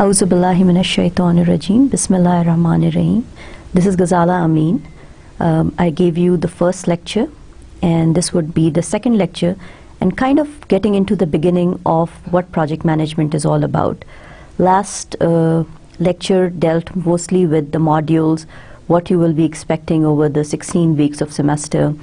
Auzu billahi minash shaitanir rajim. Bismillahir rahmanir rahim. This is Ghazala Amin. I gave you the first lecture, and this would be the second lecture, and kind of getting into the beginning of what project management is all about. Last lecture dealt mostly with the modules, what you will be expecting over the 16 weeks of semester,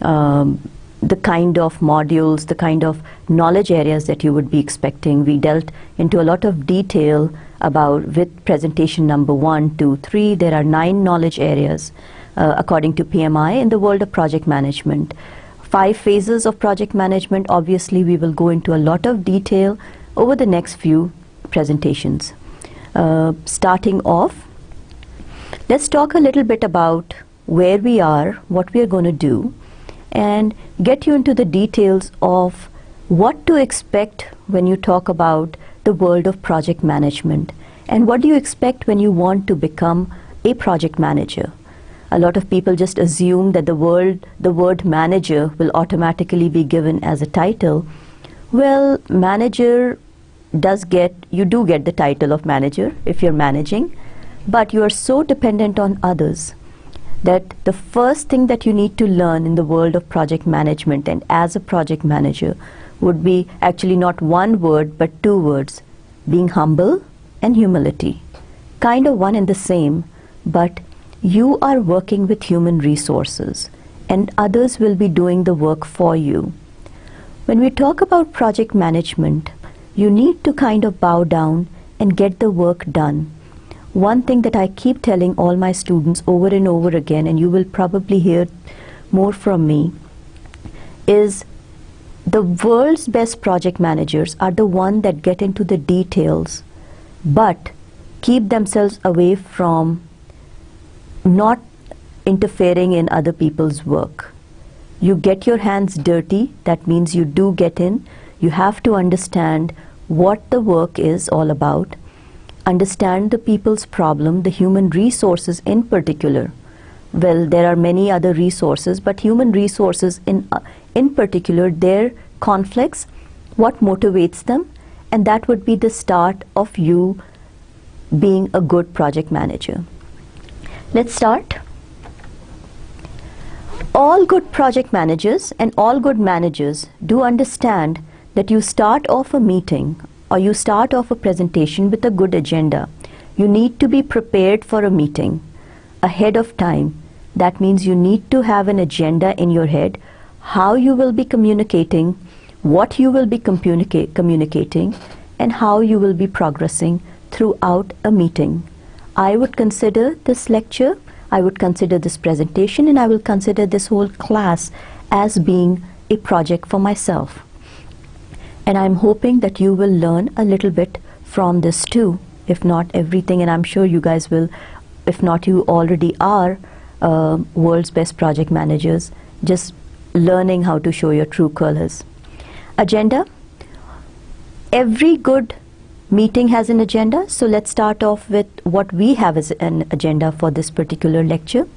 the kind of modules, the kind of knowledge areas that you would be expecting. We dealt into a lot of detail about, with presentation number 1, 2, 3, there are 9 knowledge areas according to PMI in the world of project management. 5 phases of project management. Obviously we will go into a lot of detail over the next few presentations. Starting off, let's talk a little bit about where we are, what we are going to do, and get you into the details of what to expect when you talk about the world of project management, and what do you expect when you want to become a project manager. A lot of people just assume that the word manager will automatically be given as a title. Well, manager you do get the title of manager if you're managing, but you are so dependent on others that the first thing that you need to learn in the world of project management and as a project manager would be actually not one word but 2 words: being humble and humility. Kind of one and the same, but you are working with human resources and others will be doing the work for you. When we talk about project management, you need to kind of bow down and get the work done. One thing that I keep telling all my students over and over again, and you will probably hear more from me, is the world's best project managers are the ones that get into the details but keep themselves away from not interfering in other people's work. You get your hands dirty, that means you do get in. You have to understand what the work is all about, understand the people's problem, the human resources in particular. Well, there are many other resources, but human resources in particular, their conflicts, what motivates them, and that would be the start of you being a good project manager. Let's start. All good project managers and all good managers do understand that you start off a meeting or you start off a presentation with a good agenda. You need to be prepared for a meeting ahead of time. That means you need to have an agenda in your head, how you will be communicating, what you will be communicating, and how you will be progressing throughout a meeting. I would consider this lecture, I would consider this presentation, and I will consider this whole class as being a project for myself. And I'm hoping that you will learn a little bit from this too, if not everything, and I'm sure you guys will, if not you already are world's best project managers, just learning how to show your true colors. Agenda. Every good meeting has an agenda, so let's start off with what we have as an agenda for this particular lecture.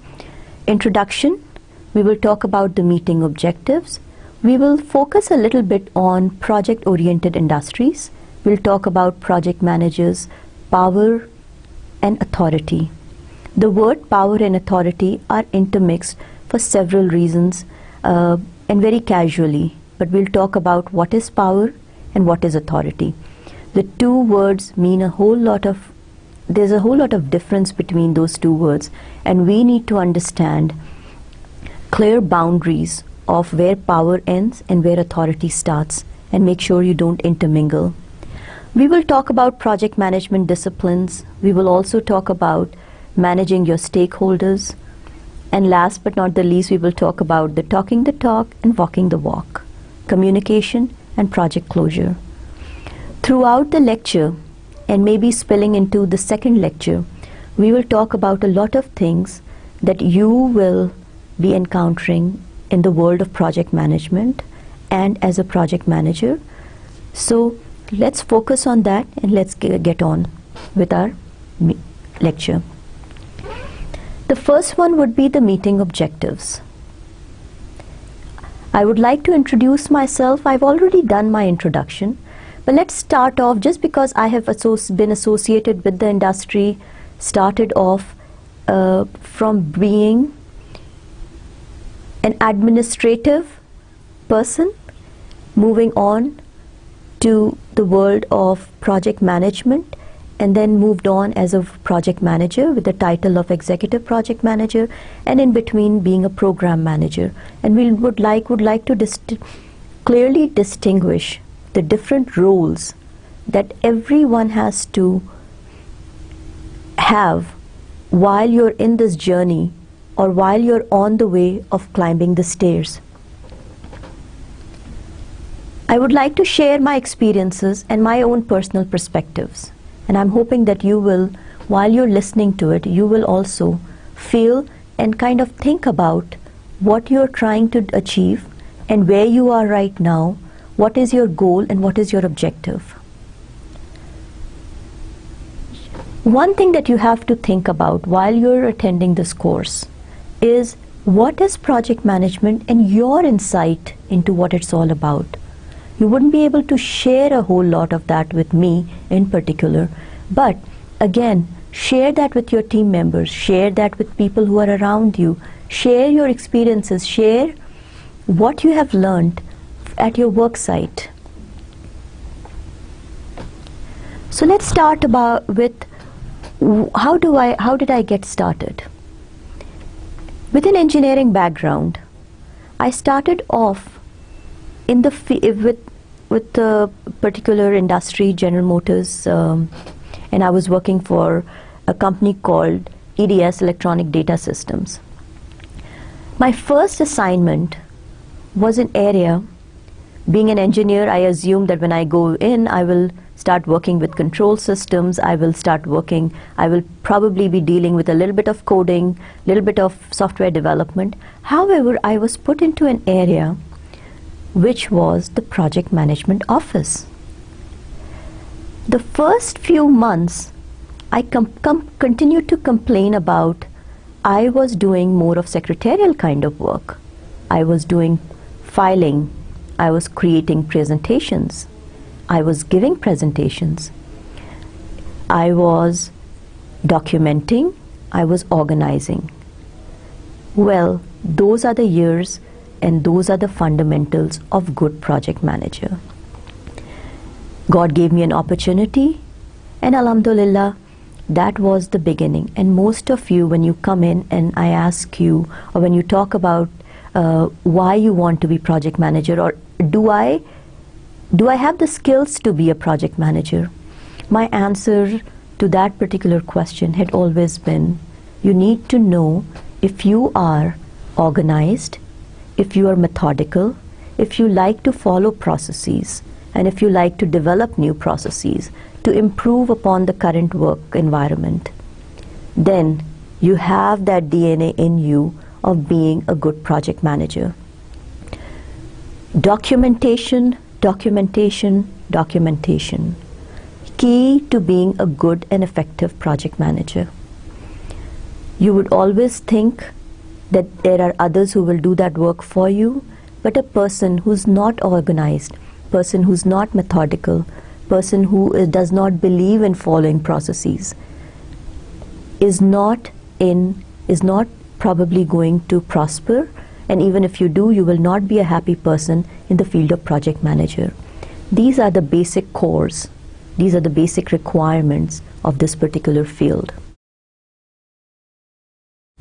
Introduction. We will talk about the meeting objectives. We will focus a little bit on project-oriented industries. We'll talk about project managers, power and authority. The word power and authority are intermixed for several reasons and very casually, but we'll talk about what is power and what is authority. The 2 words mean a whole lot of, there's a whole lot of difference between those 2 words, and we need to understand clear boundaries of where power ends and where authority starts, and make sure you don't intermingle. We will talk about project management disciplines. We will also talk about managing your stakeholders, and last but not the least, we will talk about the talking the talk and walking the walk, communication and project closure. Throughout the lecture, and maybe spilling into the second lecture, we will talk about a lot of things that you will be encountering in the world of project management and as a project manager. So let's focus on that and let's get on with our lecture. The first one would be the meeting objectives. I would like to introduce myself. I've already done my introduction, But let's start off, just because I have been associated with the industry, started off from being an administrative person, moving on to the world of project management, and then moved on as a project manager with the title of executive project manager, and in between being a program manager. And we would like to clearly distinguish the different roles that everyone has to have while you're in this journey, or while you're on the way of climbing the stairs. I would like to share my experiences and my own personal perspectives, and I'm hoping that you will, while you're listening to it, you will also feel and kind of think about what you're trying to achieve and where you are right now, what is your goal and what is your objective. One thing that you have to think about while you're attending this course is, what is project management and your insight into what it's all about. You wouldn't be able to share a whole lot of that with me in particular, but again, share that with your team members, share that with people who are around you, share your experiences, share what you have learned at your work site. So let's start with how did I get started? With an engineering background, I started off in the with the particular industry, General Motors, and I was working for a company called EDS, Electronic Data Systems. My first assignment was an area. Being an engineer, I assumed that when I go in, I will start working with control systems, I will probably be dealing with a little bit of coding, little bit of software development. However, I was put into an area which was the project management office. The first few months, I continued to complain about I was doing more of secretarial kind of work. I was doing filing, I was creating presentations, I was giving presentations, I was documenting, I was organizing. Well, those are the years and those are the fundamentals of good project manager. God gave me an opportunity, and alhamdulillah, that was the beginning. And most of you, when you come in and I ask you, or when you talk about why you want to be project manager, or do I have the skills to be a project manager? My answer to that particular question had always been, you need to know if you are organized, if you are methodical, if you like to follow processes, and if you like to develop new processes to improve upon the current work environment, then you have that DNA in you of being a good project manager. Documentation, documentation, documentation. Key to being a good and effective project manager. You would always think that there are others who will do that work for you, but a person who's not organized, person who's not methodical, person who does not believe in following processes is not probably going to prosper, and even if you do, you will not be a happy person in the field of project manager. These are the basic cores, these are the basic requirements of this particular field.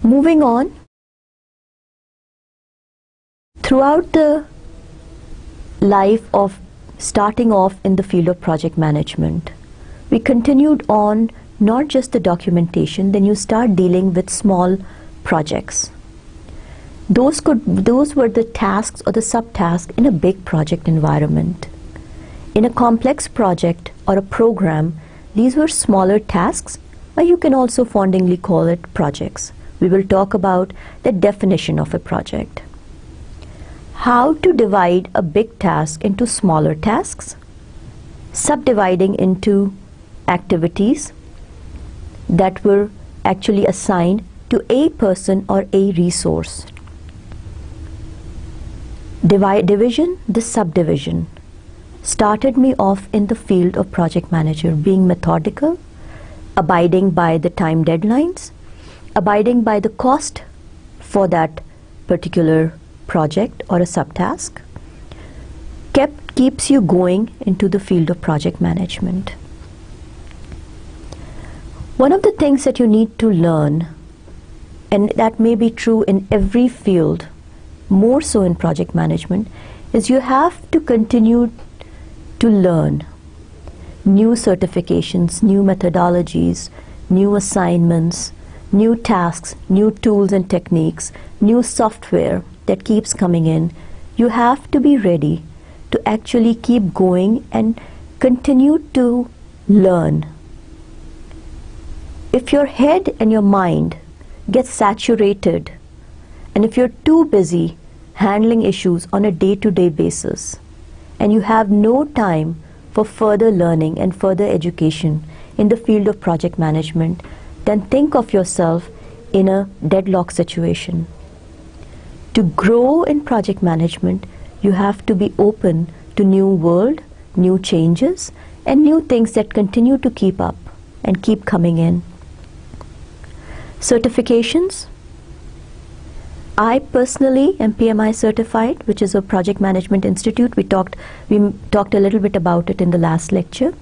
Moving on, throughout the life of starting off in the field of project management, we continued on not just the documentation, then you start dealing with small projects. Those were the tasks or the subtasks in a big project environment. In a complex project or a program, these were smaller tasks, or you can also fondly call it projects. We will talk about the definition of a project. How to divide a big task into smaller tasks, subdividing into activities that were actually assigned to a person or a resource. Division, the subdivision. started me off in the field of project manager, being methodical, abiding by the time deadlines, abiding by the cost for that particular project or a subtask, keeps you going into the field of project management. One of the things that you need to learn, and that may be true in every field, more so in project management, is you have to continue to learn new certifications, new methodologies, new assignments, new tasks, new tools and techniques, new software that keeps coming in. You have to be ready to actually keep going and continue to learn. If your head and your mind gets saturated, and if you're too busy handling issues on a day-to-day basis, and you have no time for further learning and further education in the field of project management, then think of yourself in a deadlock situation. To grow in project management, you have to be open to new world, new changes, and new things that continue to keep up and keep coming in. Certifications. I personally am PMI certified, which is a project management institute. We talked a little bit about it in the last lecture.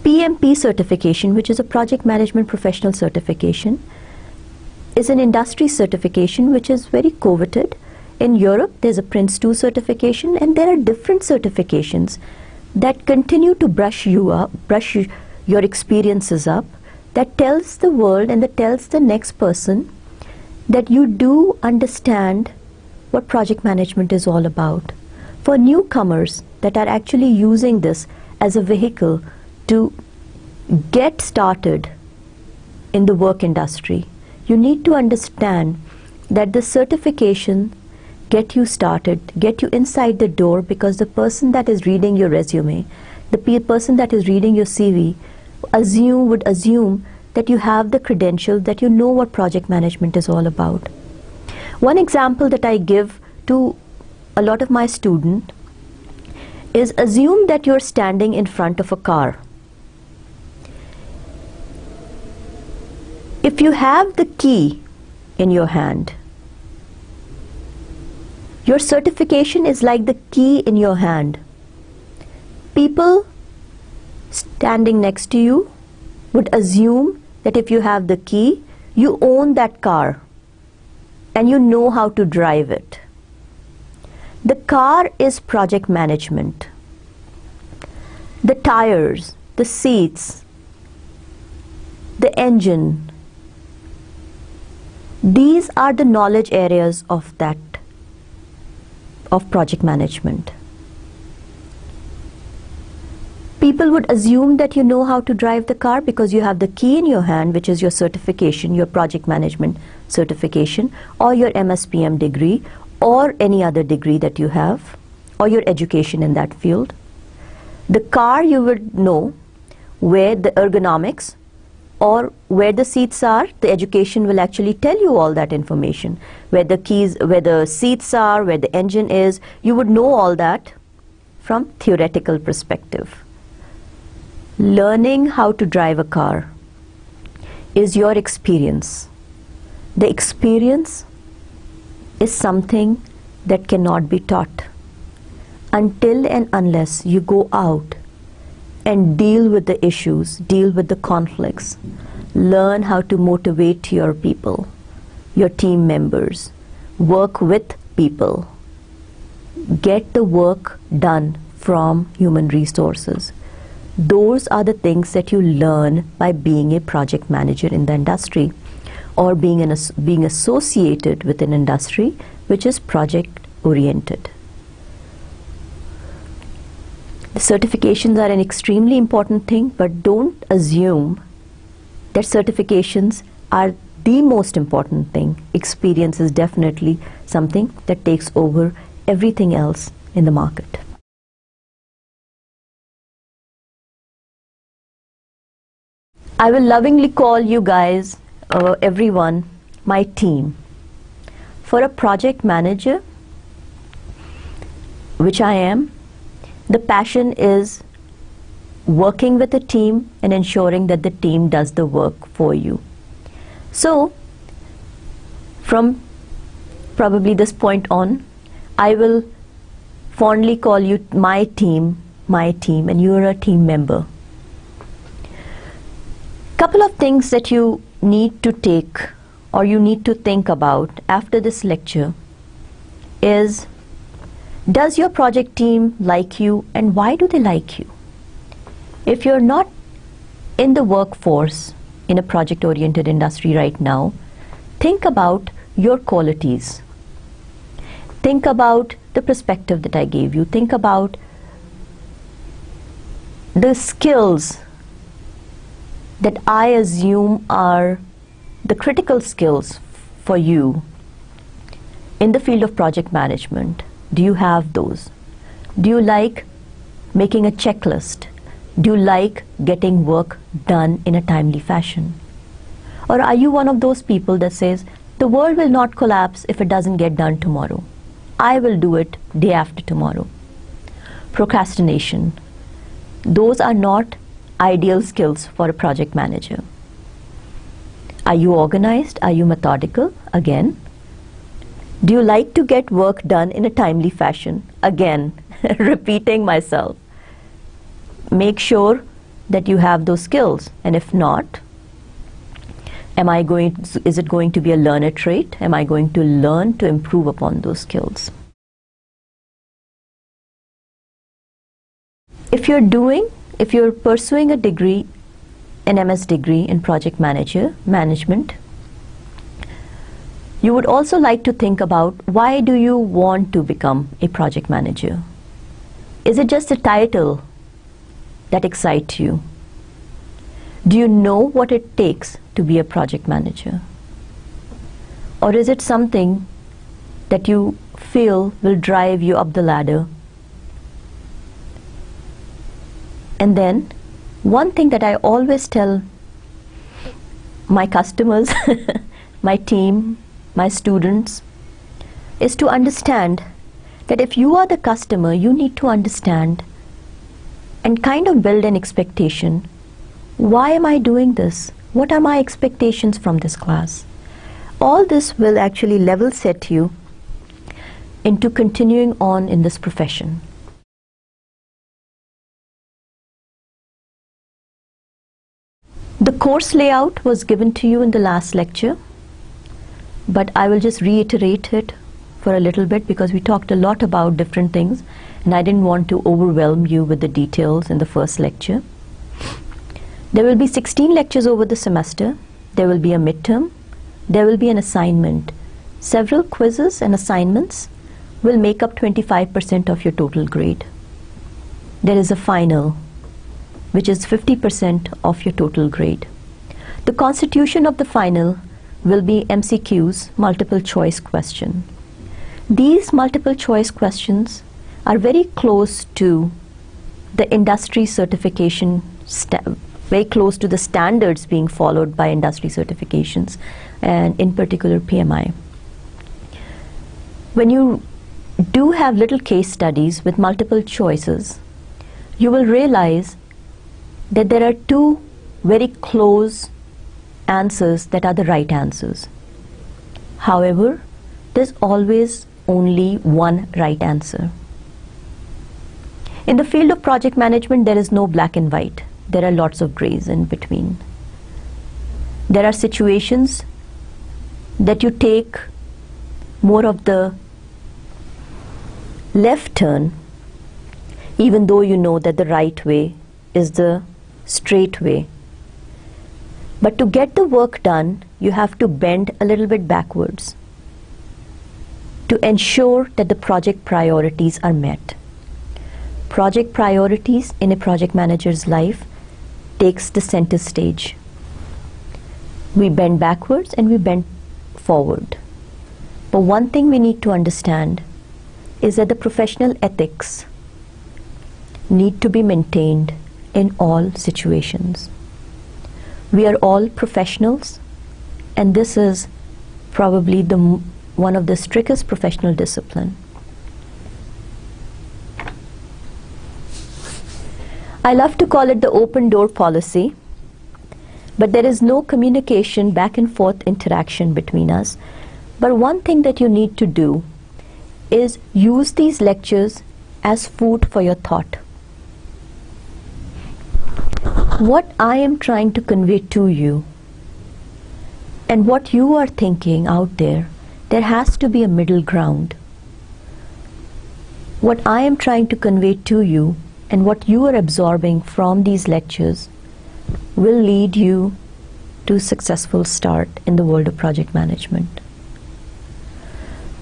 PMP certification, which is a project management professional certification, is an industry certification which is very coveted. In Europe, there's a Prince2 certification, and there are different certifications that continue to brush you up, brush your experiences up, that tells the world and that tells the next person that you do understand what project management is all about. For newcomers that are actually using this as a vehicle to get started in the work industry, you need to understand that the certification get you started, get you inside the door, because the person that is reading your resume, the person that is reading your CV would assume that you have the credential, that you know what project management is all about. One example that I give to a lot of my students is, assume that you're standing in front of a car. If you have the key in your hand, your certification is like the key in your hand. People standing next to you would assume that if you have the key, you own that car and you know how to drive it. The car is project management. The tires, the seats, the engine, these are the knowledge areas of project management. People would assume that you know how to drive the car because you have the key in your hand, which is your certification, your project management certification, or your MSPM degree, or any other degree that you have, or your education in that field. The car, you would know where the ergonomics or where the seats are. The education will actually tell you all that information. Where the keys, where the seats are, where the engine is, you would know all that from theoretical perspective. Learning how to drive a car is your experience. The experience is something that cannot be taught until and unless you go out and deal with the issues, deal with the conflicts, learn how to motivate your people, your team members, work with people, get the work done from human resources. Those are the things that you learn by being a project manager in the industry, or being associated with an industry which is project oriented. The certifications are an extremely important thing, but don't assume that certifications are the most important thing. Experience is definitely something that takes over everything else in the market. I will lovingly call you guys, everyone, my team. For a project manager, which I am, The passion is working with a team and ensuring that the team does the work for you. So, from probably this point on, I will fondly call you my team, and you are a team member. Couple of things that you need to take or you need to think about after this lecture is, does your project team like you, and why do they like you? If you're not in the workforce in a project-oriented industry right now, think about your qualities. Think about the perspective that I gave you. Think about the skills that I assume are the critical skills for you in the field of project management. Do you have those? Do you like making a checklist? Do you like getting work done in a timely fashion? Or are you one of those people that says, the world will not collapse if it doesn't get done tomorrow. I will do it day after tomorrow. Procrastination. Those are not ideal skills for a project manager. Are you organized? Are you methodical? Again. Do you like to get work done in a timely fashion? Again, repeating myself. Make sure that you have those skills, and if not, is it going to be a learner trait? Am I going to learn to improve upon those skills? If you're pursuing a degree, an MS degree in project management, you would also like to think about, why do you want to become a project manager? Is it just a title that excites you? Do you know what it takes to be a project manager? Or is it something that you feel will drive you up the ladder? And then, one thing that I always tell my customers, my team, my students, is to understand that if you are the customer, you need to understand and kind of build an expectation. Why am I doing this? What are my expectations from this class? All this will actually level set you into continuing on in this profession. The course layout was given to you in the last lecture, but I will just reiterate it for a little bit because we talked a lot about different things and I didn't want to overwhelm you with the details in the first lecture. There will be 16 lectures over the semester. There will be a midterm. There will be an assignment. Several quizzes and assignments will make up 25% of your total grade. There is a final, which is 50% of your total grade. The constitution of the final will be MCQs, multiple choice question. These multiple choice questions are very close to the industry certification, very close to the standards being followed by industry certifications, and in particular PMI. When you do have little case studies with multiple choices, you will realize that there are two very close answers that are the right answers. However, there's always only one right answer. In the field of project management, there is no black and white. There are lots of grays in between. There are situations that you take more of the left turn, even though you know that the right way is the straight way. But to get the work done, you have to bend a little bit backwards to ensure that the project priorities are met. Project priorities in a project manager's life takes the center stage. We bend backwards and we bend forward. But one thing we need to understand is that the professional ethics need to be maintained in all situations. We are all professionals, and this is probably one of the strictest professional discipline. I love to call it the open door policy, but there is no communication, back and forth interaction between us. But one thing that you need to do is use these lectures as food for your thought. What I am trying to convey to you and what you are thinking out there, there has to be a middle ground. What I am trying to convey to you and what you are absorbing from these lectures will lead you to a successful start in the world of project management.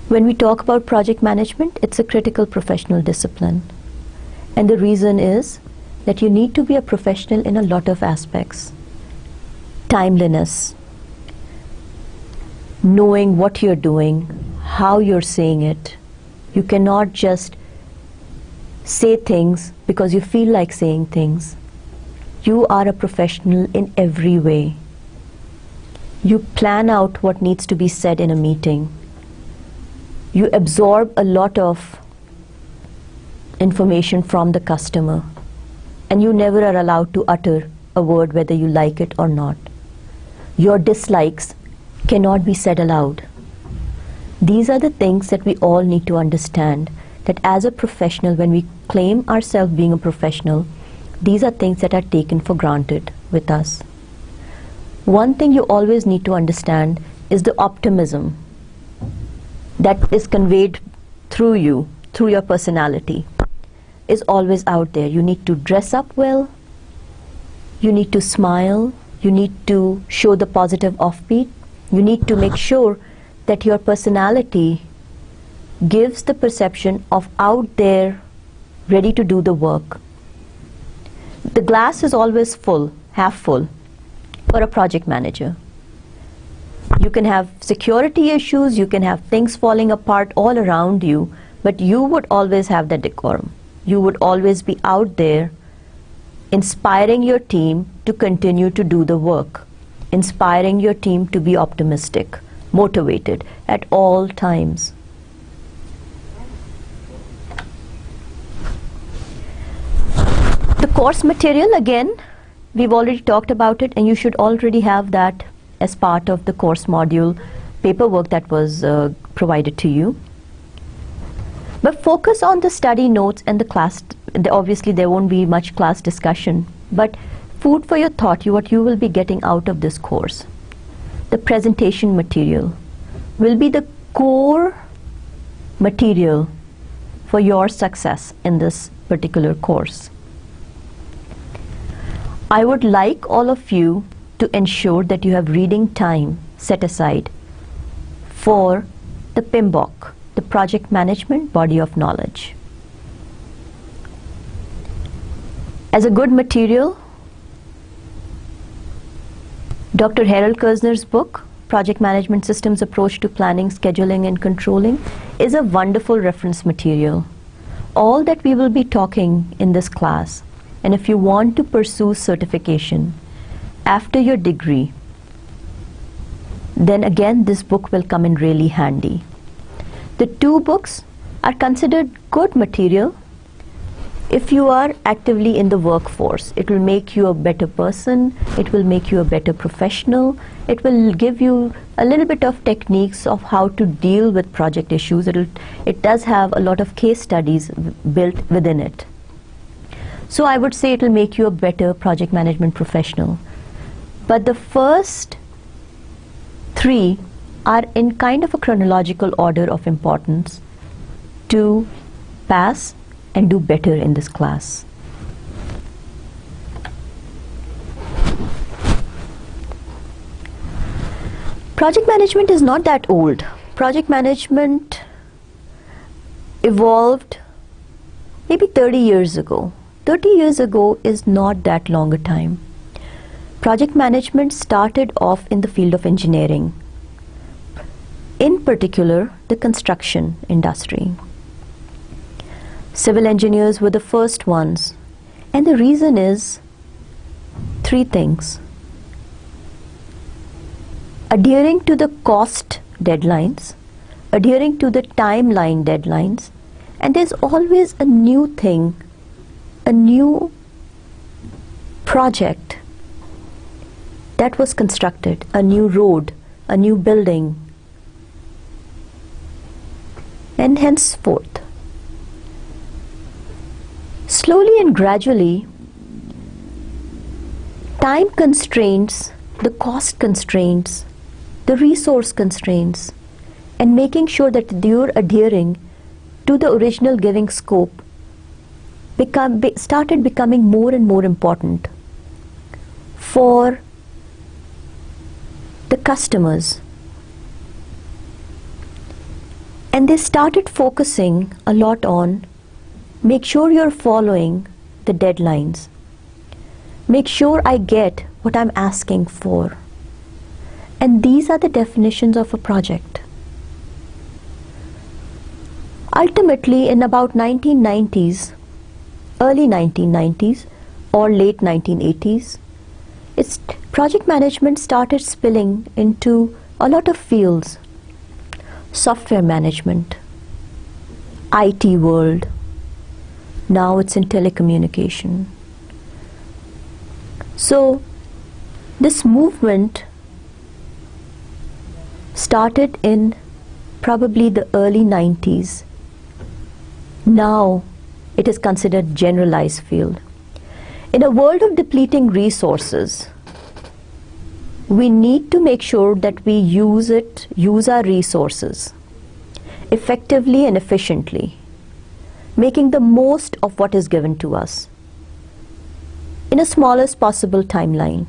When we talk about project management, it's a critical professional discipline. And the reason is that you need to be a professional in a lot of aspects. Timeliness, knowing what you're doing, how you're saying it. You cannot just say things because you feel like saying things. You are a professional in every way. You plan out what needs to be said in a meeting. You absorb a lot of information from the customer, and you never are allowed to utter a word whether you like it or not. Your dislikes cannot be said aloud. These are the things that we all need to understand, that as a professional, when we claim ourselves being a professional, these are things that are taken for granted with us. One thing you always need to understand is the optimism that is conveyed through you, through your personality, is always out there. You need to dress up well, you need to smile, you need to show the positive offbeat, you need to make sure that your personality gives the perception of out there, ready to do the work. The glass is always full, half full, for a project manager. You can have security issues, you can have things falling apart all around you, but you would always have that decorum. You would always be out there inspiring your team to continue to do the work, inspiring your team to be optimistic, motivated at all times. The course material, again, we've already talked about it, and you should already have that as part of the course module paperwork that was provided to you. But focus on the study notes and the class. Obviously there won't be much class discussion, but food for your thought, what you will be getting out of this course. The presentation material will be the core material for your success in this particular course. I would like all of you to ensure that you have reading time set aside for the PMBOK, the Project Management Body of Knowledge. As a good material, Dr. Harold Kerzner's book, Project Management Systems Approach to Planning, Scheduling and Controlling, is a wonderful reference material. All that we will be talking in this class, and if you want to pursue certification after your degree, then again this book will come in really handy. The two books are considered good material if you are actively in the workforce. It will make you a better person, it will make you a better professional, it will give you a little bit of techniques of how to deal with project issues. It does have a lot of case studies built within it. So I would say it will make you a better project management professional. But the first three are in kind of a chronological order of importance to pass and do better in this class. Project management is not that old. Project management evolved maybe 30 years ago. 30 years ago is not that long a time. Project management started off in the field of engineering, in particular the construction industry. Civil engineers were the first ones, and the reason is three things: adhering to the cost deadlines, adhering to the timeline deadlines, and there's always a new thing, a new project that was constructed, a new road, a new building, and henceforth, slowly and gradually, time constraints, the cost constraints, the resource constraints, and making sure that you're adhering to the original giving scope started becoming more and more important for the customers. And they started focusing a lot on make sure you're following the deadlines. Make sure I get what I'm asking for. And these are the definitions of a project. Ultimately, in about 1990s, early 1990s or late 1980s, project management started spilling into a lot of fields. Software management, IT world, now it's in telecommunication. So this movement started in probably the early 90s. Now it is considered generalized field. In a world of depleting resources, we need to make sure that we use our resources effectively and efficiently, making the most of what is given to us in a smallest possible timeline.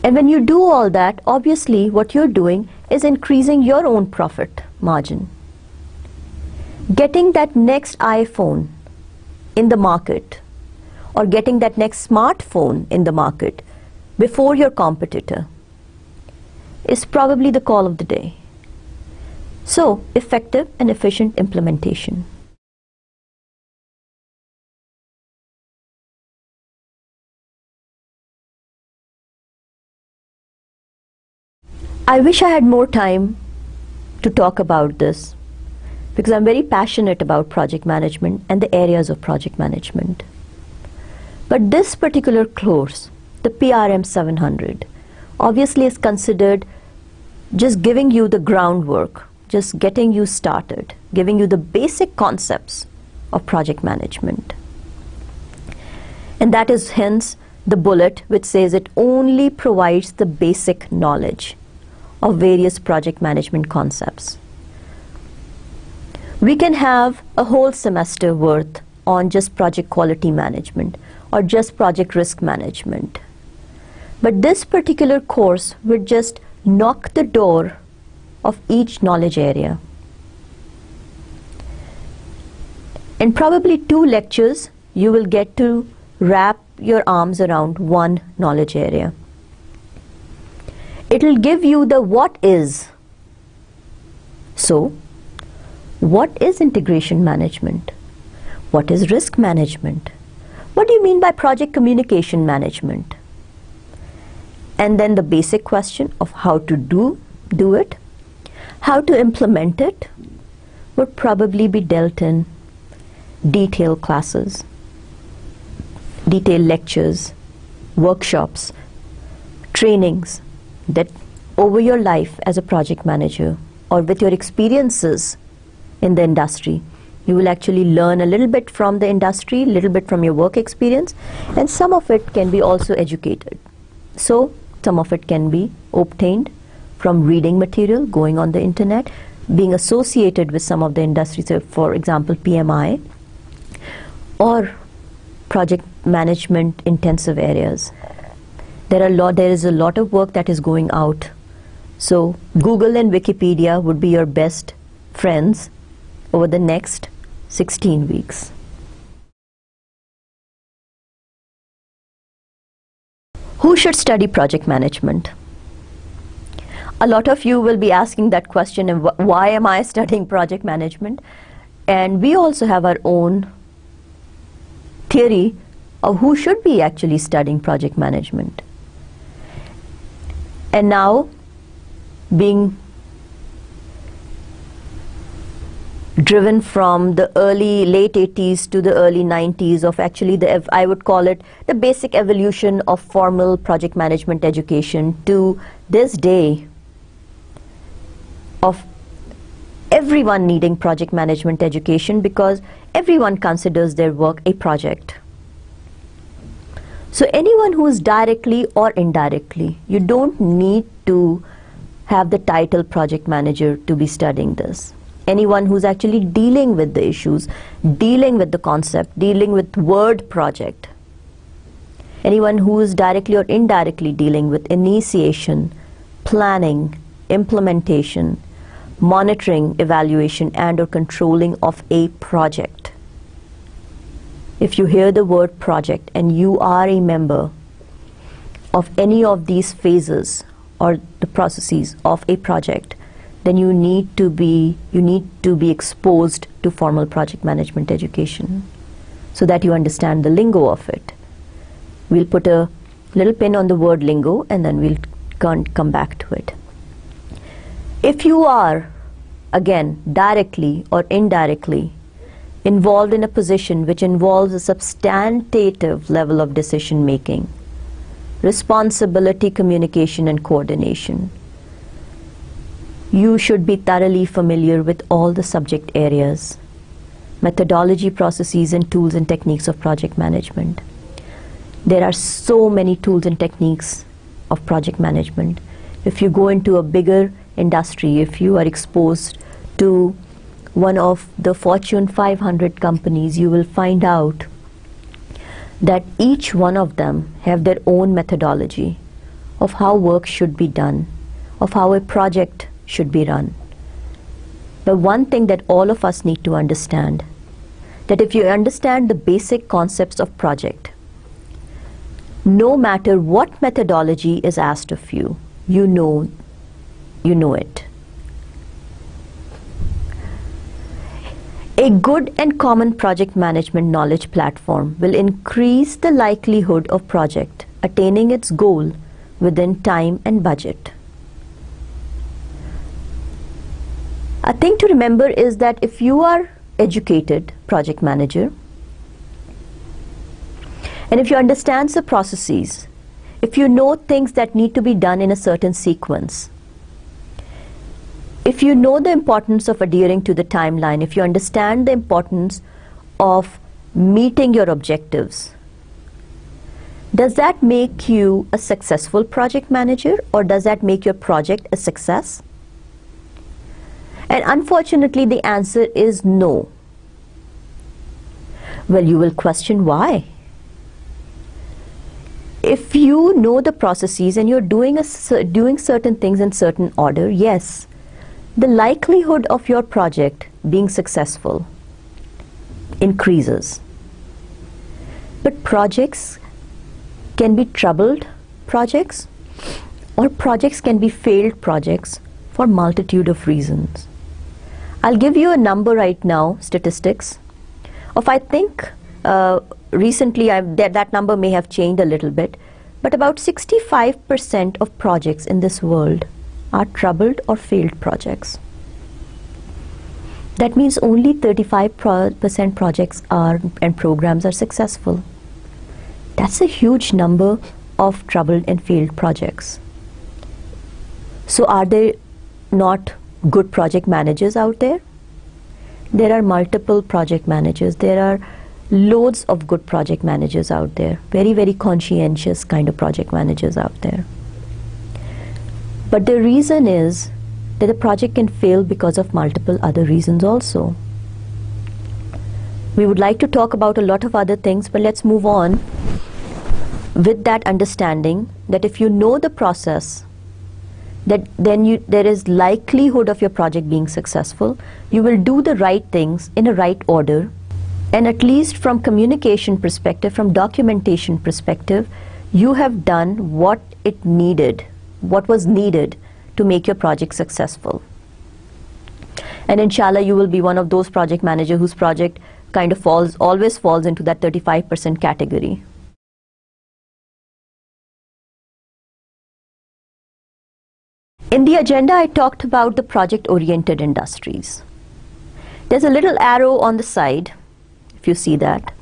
And when you do all that, obviously what you're doing is increasing your own profit margin. Getting that next iPhone in the market or getting that next smartphone in the market before your competitor is probably the call of the day. So, effective and efficient implementation. I wish I had more time to talk about this because I'm very passionate about project management and the areas of project management. But this particular course, the Prm700, obviously is considered just giving you the groundwork, just getting you started, giving you the basic concepts of project management. And that is hence the bullet which says it only provides the basic knowledge of various project management concepts. We can have a whole semester worth on just project quality management or just project risk management. But this particular course would just knock the door of each knowledge area. In probably 2 lectures, you will get to wrap your arms around one knowledge area. It will give you the what is. So, what is integration management? What is risk management? What do you mean by project communication management? And then the basic question of how to do it, how to implement it, would probably be dealt in detailed classes, detailed lectures, workshops, trainings that over your life as a project manager or with your experiences in the industry, you will actually learn a little bit from the industry, a little bit from your work experience, and some of it can be also educated. So some of it can be obtained from reading material, going on the internet, being associated with some of the industries, so for example PMI or project management intensive areas. There is a lot of work that is going out. So Google and Wikipedia would be your best friends over the next 16 weeks. Who should study project management? A lot of you will be asking that question, and why am I studying project management? And we also have our own theory of who should be actually studying project management. And now, being driven from the late 80s to the early 90s of actually I would call it the basic evolution of formal project management education to this day of everyone needing project management education, because everyone considers their work a project. So anyone who is directly or indirectly, you don't need to have the title project manager to be studying this. Anyone who's actually dealing with the issues, dealing with the concept, dealing with word project. Anyone who is directly or indirectly dealing with initiation, planning, implementation, monitoring, evaluation, and or controlling of a project. If you hear the word project and you are a member of any of these phases or the processes of a project, then you need to be exposed to formal project management education so that you understand the lingo of it. We'll put a little pin on the word lingo and then we'll come back to it. If you are, again, directly or indirectly involved in a position which involves a substantive level of decision making, responsibility, communication, and coordination, you should be thoroughly familiar with all the subject areas, methodology, processes, and tools and techniques of project management. There are so many tools and techniques of project management. If you go into a bigger industry, if you are exposed to one of the Fortune 500 companies, you will find out that each one of them have their own methodology of how work should be done, of how a project should be run. But one thing that all of us need to understand, that if you understand the basic concepts of project, no matter what methodology is asked of you, you know it. A good and common project management knowledge platform will increase the likelihood of project attaining its goal within time and budget. A thing to remember is that if you are educated project manager, and if you understand the processes, if you know things that need to be done in a certain sequence, if you know the importance of adhering to the timeline, if you understand the importance of meeting your objectives, does that make you a successful project manager, or does that make your project a success? And unfortunately, the answer is no. Well, you will question why. If you know the processes and you're doing certain things in certain order, yes, the likelihood of your project being successful increases. But projects can be troubled projects, or projects can be failed projects for multitude of reasons. I'll give you a number right now, statistics, of I think recently that number may have changed a little bit, but about 65% of projects in this world are troubled or failed projects. That means only 35% projects and programs are successful. That's a huge number of troubled and failed projects. So are there not good project managers out there? There are multiple project managers. There are loads of good project managers out there, very, very conscientious kind of project managers out there. But the reason is that the project can fail because of multiple other reasons also. We would like to talk about a lot of other things, but let's move on with that understanding that if you know the process, that then there is likelihood of your project being successful. You will do the right things in a right order, and at least from communication perspective, from documentation perspective, you have done what was needed to make your project successful. And inshallah, you will be one of those project managers whose project kind of always falls into that 35% category. In the agenda, I talked about the project-oriented industries. There's a little arrow on the side, if you see that.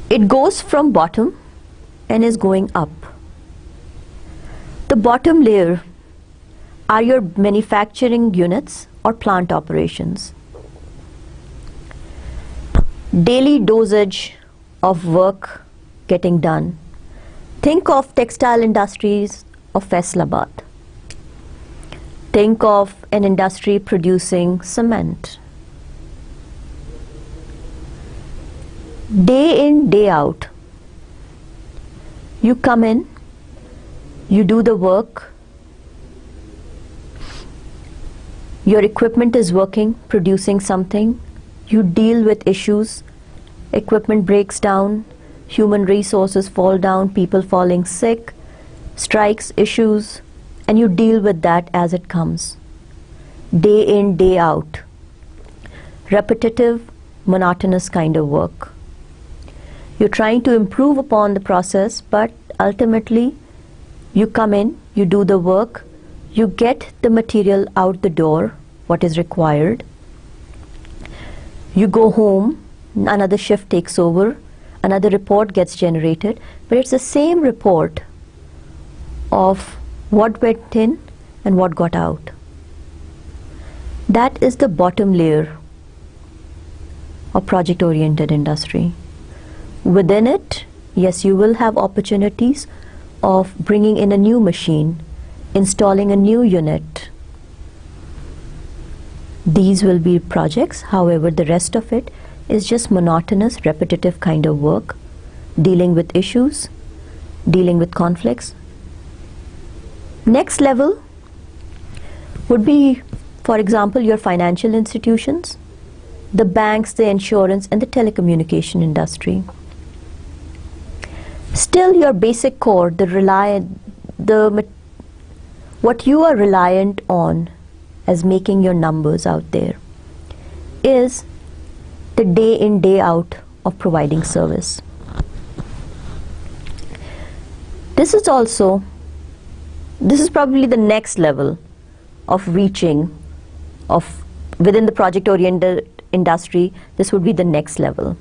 It goes from bottom and is going up. The bottom layer are your manufacturing units or plant operations. Daily dosage of work getting done. Think of textile industries of Faisalabad. Think of an industry producing cement. Day in, day out, you come in, you do the work, your equipment is working, producing something, you deal with issues, equipment breaks down, human resources fall down, people falling sick, strikes, issues, and you deal with that as it comes. Day in, day out. Repetitive, monotonous kind of work. You're trying to improve upon the process, but ultimately you come in, you do the work, you get the material out the door, what is required. You go home, another shift takes over, another report gets generated, but it's the same report of what went in and what got out. That is the bottom layer of project-oriented industry. Within it, yes, you will have opportunities of bringing in a new machine, installing a new unit. These will be projects, however, the rest of it is just monotonous, repetitive kind of work, dealing with issues, dealing with conflicts. Next level would be, for example, your financial institutions, the banks, the insurance, and the telecommunication industry. Still, your basic core, what you are reliant on as making your numbers out there is the day in, day out of providing service. This is probably the next level of reaching within the project-oriented industry. This would be the next level.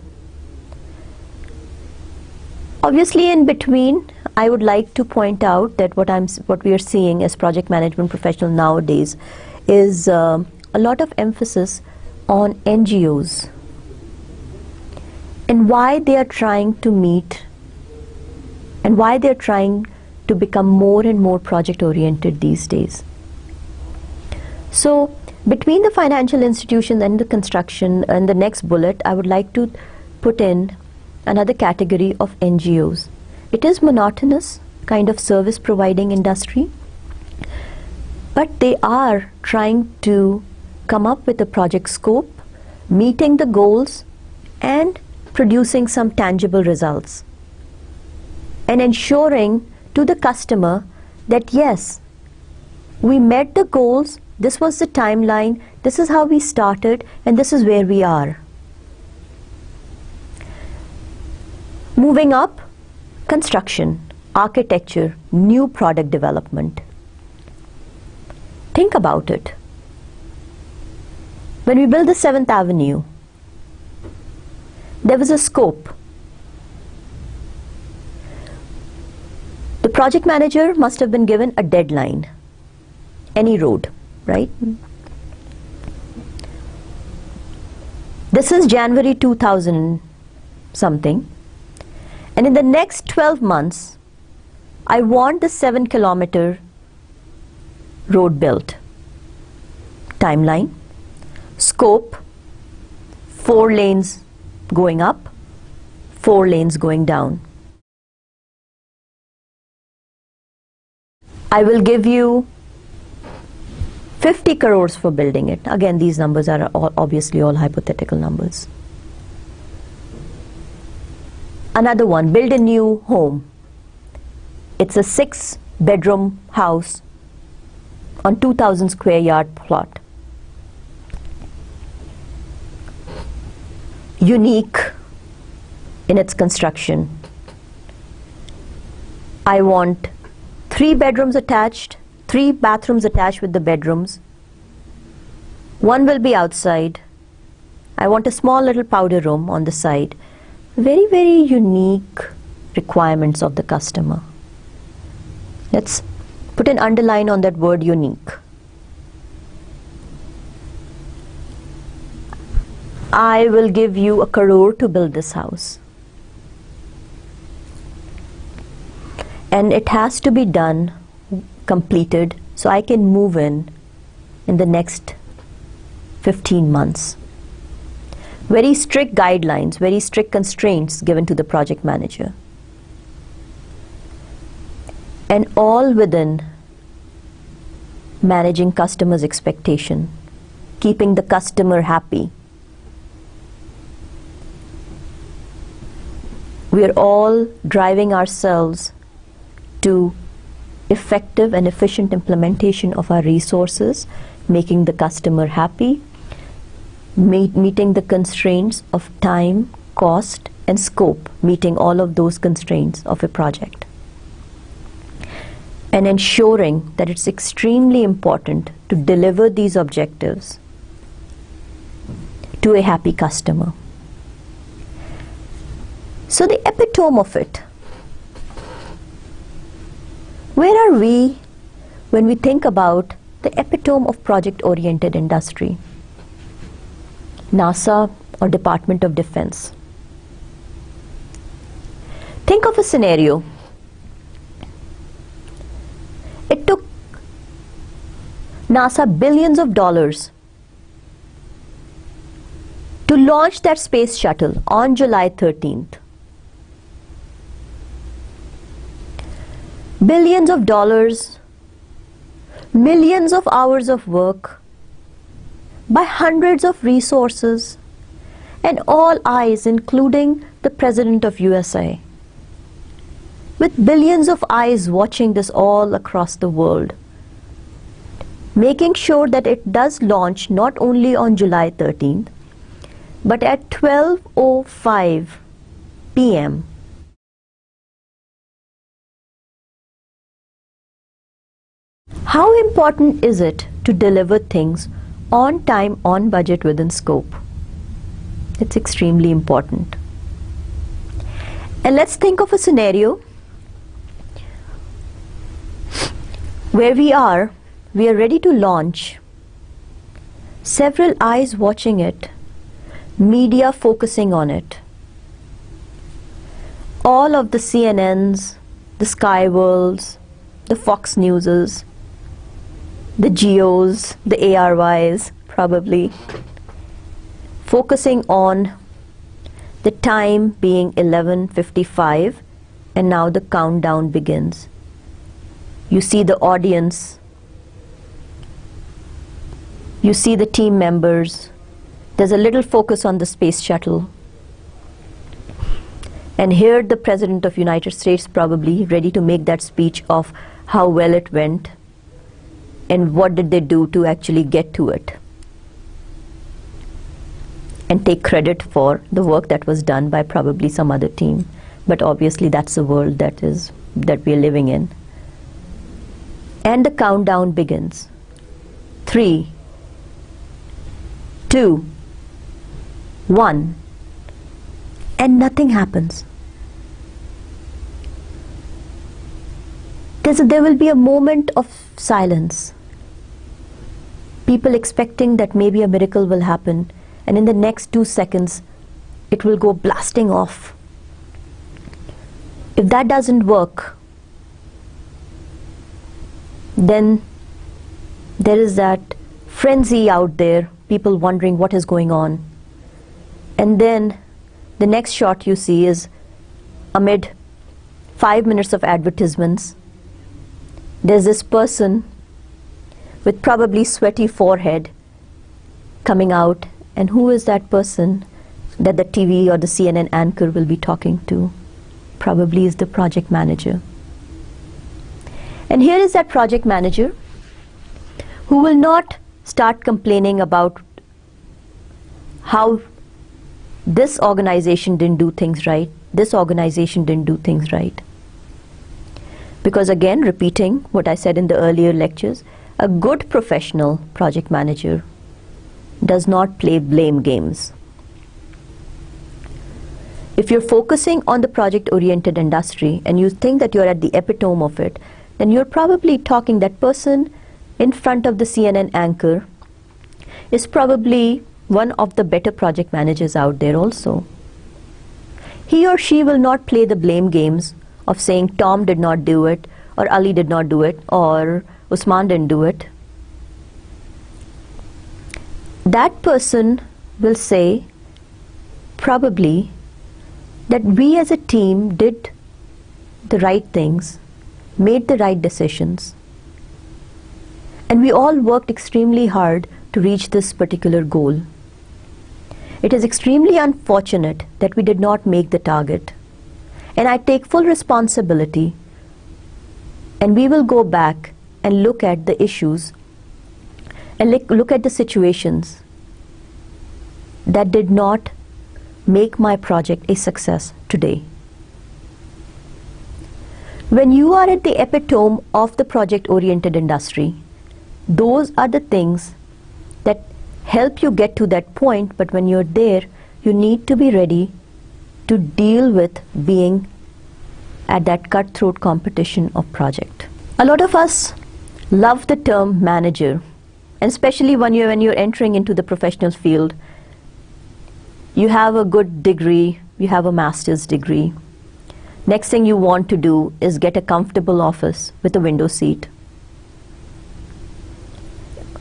Obviously, in between, I would like to point out that what we are seeing as project management professional nowadays is a lot of emphasis on NGOs and why they are trying to meet and why they are trying to become more and more project-oriented these days. So, between the financial institutions and the construction and the next bullet, I would like to put in another category of NGOs. It is monotonous kind of service providing industry, but they are trying to come up with a project scope, meeting the goals and producing some tangible results and ensuring to the customer that yes, we met the goals, this was the timeline, this is how we started, and this is where we are. Moving up, construction, architecture, new product development. Think about it. When we built the 7th Avenue, there was a scope. The project manager must have been given a deadline. Any road, right? This is January 2000 something. And in the next 12 months, I want the 7-kilometer road built. Timeline, scope, 4 lanes going up, 4 lanes going down. I will give you 50 crores for building it. Again, these numbers are obviously all hypothetical numbers. Another one, build a new home. It's a 6-bedroom house on 2,000 square yard plot. Unique in its construction. I want 3 bedrooms attached, 3 bathrooms attached with the bedrooms, One will be outside. I want a small little powder room on the side. Very, very unique requirements of the customer. Let's put an underline on that word unique. I will give you 1 crore to build this house. And it has to be done, completed, so I can move in the next 15 months. Very strict guidelines, very strict constraints given to the project manager. And all within managing customers' expectation, keeping the customer happy. We are all driving ourselves to effective and efficient implementation of our resources, making the customer happy, meeting the constraints of time, cost, and scope, meeting all of those constraints of a project. And ensuring that it's extremely important to deliver these objectives to a happy customer. So the epitome of it. Where are we when we think about the epitome of project-oriented industry? NASA or Department of Defense. Think of a scenario. It took NASA billions of dollars to launch that space shuttle on July 13th. Billions of dollars, millions of hours of work, by hundreds of resources, and all eyes, including the President of USA, with billions of eyes watching this all across the world, making sure that it does launch not only on July 13th, but at 12:05 p.m. How important is it to deliver things on time, on budget, within scope? It's extremely important. And let's think of a scenario where we are ready to launch, several eyes watching it, media focusing on it. All of the CNNs, the Sky Worlds, the Fox Newses, the Geos, the ARYs, probably, focusing on the time being 11:55, and now the countdown begins. You see the audience, you see the team members, there's a little focus on the space shuttle. And here the President of the United States probably ready to make that speech of how well it went and what did they do to actually get to it, and take credit for the work that was done by probably some other team. But obviously that's the world that we are living in. And the countdown begins. 3, 2, 1, and nothing happens. There will be a moment of silence. People expecting that maybe a miracle will happen, and in the next 2 seconds it will go blasting off. If that doesn't work, then there is that frenzy out there, people wondering what is going on. And then the next shot you see is amid 5 minutes of advertisements, there's this person with probably sweaty forehead coming out, and who is that person that the TV or the CNN anchor will be talking to? Probably is the project manager. And here is that project manager who will not start complaining about how this organization didn't do things right, this organization didn't do things right. Because again, repeating what I said in the earlier lectures, a good professional project manager does not play blame games. If you're focusing on the project-oriented industry and you think that you're at the epitome of it, then you're probably talking that person in front of the CNN anchor is probably one of the better project managers out there also. He or she will not play the blame games of saying Tom did not do it, or Ali did not do it, or Usman didn't do it. That person will say probably that we as a team did the right things, made the right decisions, and we all worked extremely hard to reach this particular goal. It is extremely unfortunate that we did not make the target, and I take full responsibility, and we will go back and look at the issues and look at the situations that did not make my project a success today. When you are at the epitome of the project-oriented industry, those are the things that help you get to that point, but when you're there, you need to be ready to deal with being at that cutthroat competition of project. A lot of us love the term manager, and especially when you're entering into the professional field. You have a good degree, you have a master's degree. Next thing you want to do is get a comfortable office with a window seat.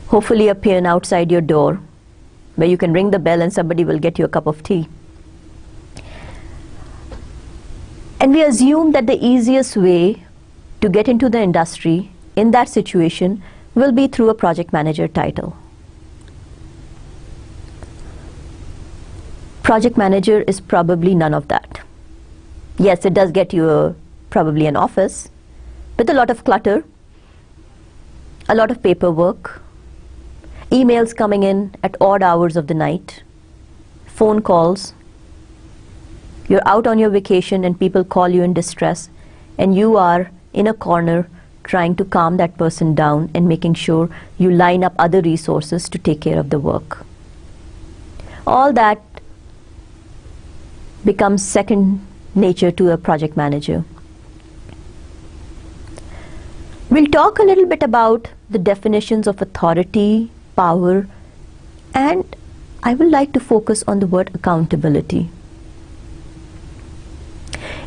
Hopefully a piano outside your door where you can ring the bell and somebody will get you a cup of tea. And we assume that the easiest way to get into the industry in that situation will be through a project manager title. Project manager is probably none of that. Yes, it does get you probably an office with a lot of clutter, a lot of paperwork, emails coming in at odd hours of the night, phone calls. You're out on your vacation and people call you in distress, and you are in a corner trying to calm that person down and making sure you line up other resources to take care of the work. All that becomes second nature to a project manager. We'll talk a little bit about the definitions of authority, power, and I would like to focus on the word accountability.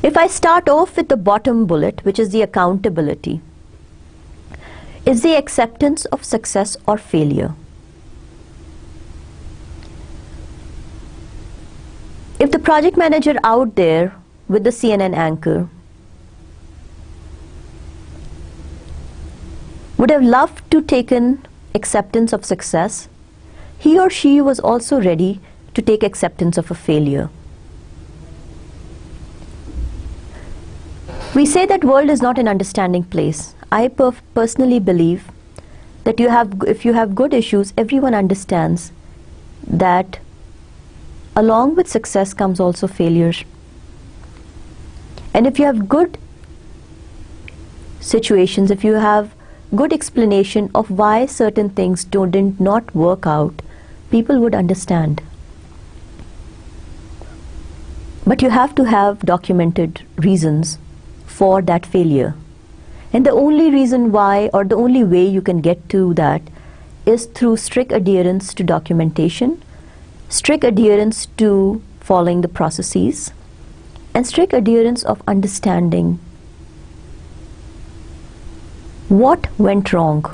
If I start off with the bottom bullet, which is the accountability, is the acceptance of success or failure. If the project manager out there with the CNN anchor would have loved to taken acceptance of success, he or she was also ready to take acceptance of a failure. We say that world is not an understanding place. I personally believe that if you have good issues, everyone understands that along with success comes also failures. And if you have good situations, if you have good explanation of why certain things did not work out, people would understand. But you have to have documented reasons for that failure. And the only reason why, or the only way you can get to that, is through strict adherence to documentation, strict adherence to following the processes, and strict adherence of understanding what went wrong.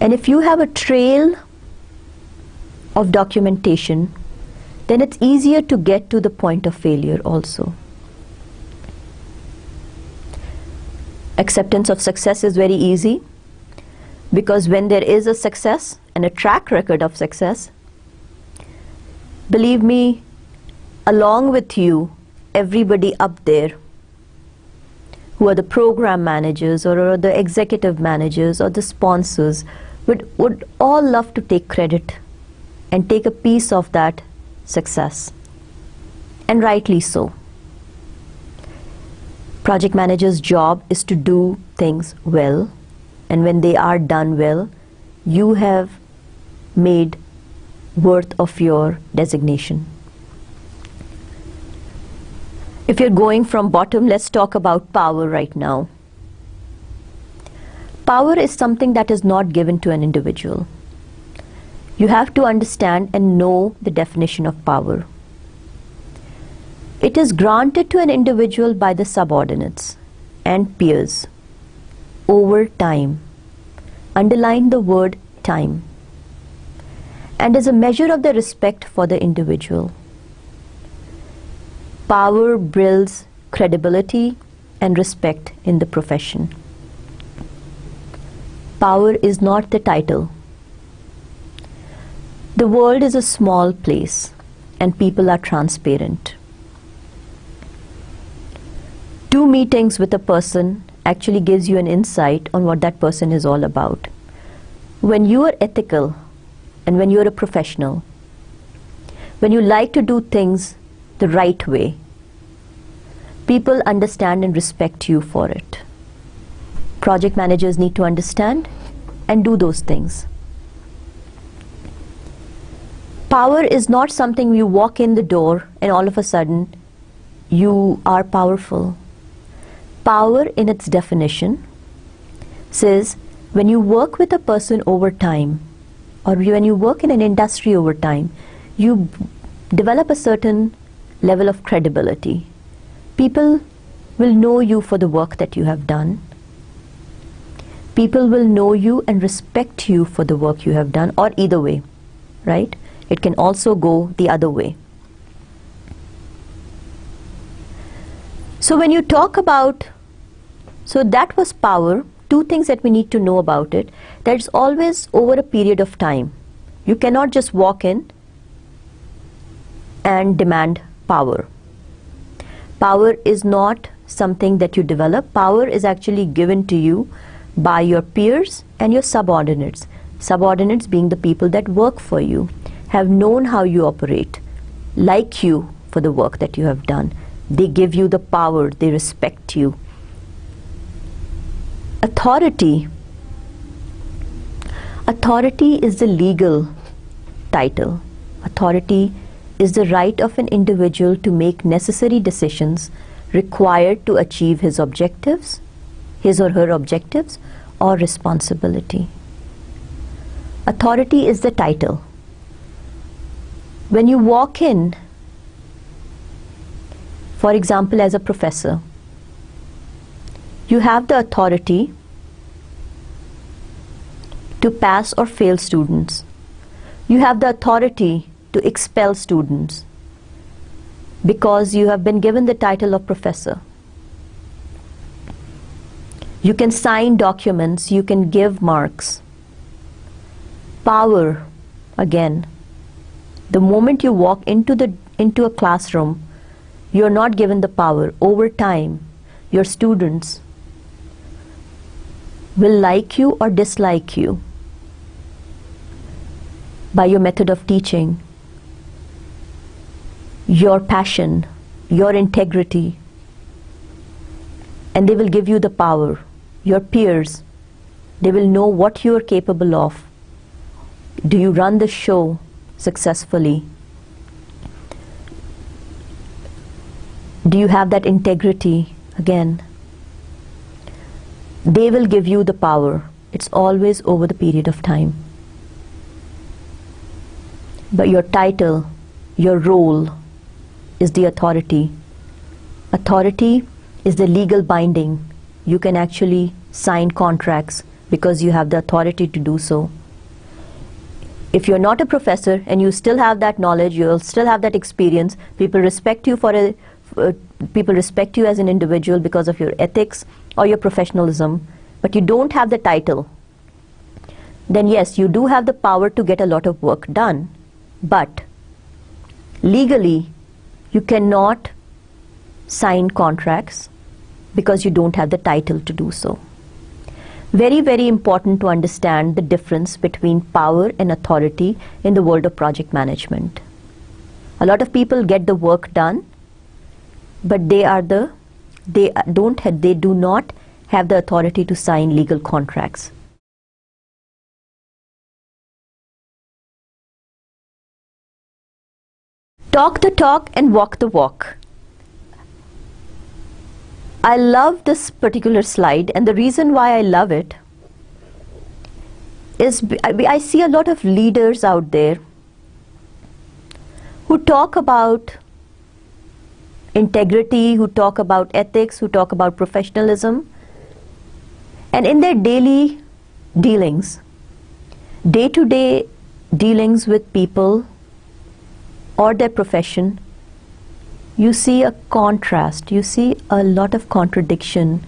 And if you have a trail of documentation, then it's easier to get to the point of failure also. Acceptance of success is very easy, because when there is a success and a track record of success, believe me, along with you, everybody up there who are the program managers or the executive managers or the sponsors would all love to take credit and take a piece of that success, and rightly so. Project manager's job is to do things well, and when they are done well, you have made worth of your designation. If you're going from bottom, let's talk about power right now. Power is something that is not given to an individual. You have to understand and know the definition of power. It is granted to an individual by the subordinates and peers over time. Underline the word time. And is a measure of the respect for the individual. Power builds credibility and respect in the profession. Power is not the title. The world is a small place and people are transparent. 2 meetings with a person actually gives you an insight on what that person is all about. When you are ethical and when you are a professional, when you like to do things the right way, people understand and respect you for it. Project managers need to understand and do those things. Power is not something you walk in the door and all of a sudden you are powerful. Power in its definition says when you work with a person over time, or when you work in an industry over time, you develop a certain level of credibility. People will know you for the work that you have done. People will know you and respect you for the work you have done, or either way, right? It can also go the other way. So when you talk about, so that was power. 2 things that we need to know about it. That it's always over a period of time. You cannot just walk in and demand power. Power is not something that you develop. Power is actually given to you by your peers and your subordinates. Subordinates being the people that work for you, have known how you operate, like you for the work that you have done. They give you the power, they respect you. Authority. Authority is the legal title. Authority is the right of an individual to make necessary decisions required to achieve his objectives, his or her objectives, or responsibility. Authority is the title. When you walk in, for example, as a professor, you have the authority to pass or fail students. You have the authority to expel students because you have been given the title of professor. You can sign documents, you can give marks. Power, again, the moment you walk into a classroom, you are not given the power. Over time, your students will like you or dislike you by your method of teaching, your passion, your integrity, and they will give you the power. Your peers, they will know what you are capable of. Do you run the show successfully? Do you have that integrity? Again, they will give you the power. It's always over the period of time. But your title, your role is the authority. Authority is the legal binding. You can actually sign contracts because you have the authority to do so. If you're not a professor and you still have that knowledge, you'll still have that experience, people respect you people respect you as an individual because of your ethics or your professionalism, but you don't have the title, then yes, you do have the power to get a lot of work done, but legally you cannot sign contracts because you don't have the title to do so. Very, very important to understand the difference between power and authority in the world of project management. A lot of people get the work done, but they do not have the authority to sign legal contracts. Talk the talk and walk the walk. I love this particular slide, and the reason why I love it is I see a lot of leaders out there who talk about integrity, who talk about ethics, who talk about professionalism, and in their daily dealings, day-to-day dealings with people or their profession, you see a contrast, you see a lot of contradiction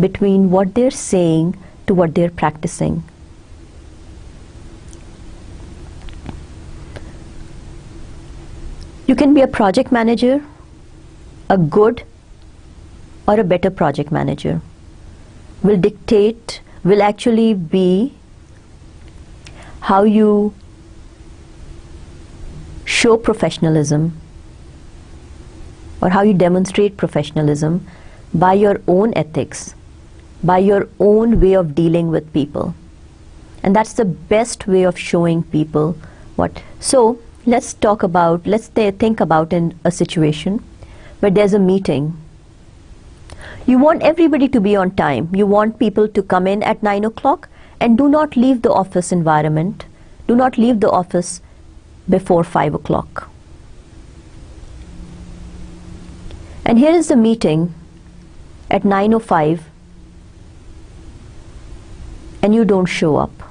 between what they're saying to what they're practicing. You can be a project manager, a good or a better project manager. Will actually be how you show professionalism or how you demonstrate professionalism by your own ethics, by your own way of dealing with people. And that's the best way of showing people what. So let's think about in a situation where there's a meeting. You want everybody to be on time. You want people to come in at 9 o'clock and do not leave the office environment. Do not leave the office before 5 o'clock. And here is the meeting at 9:05 and you don't show up.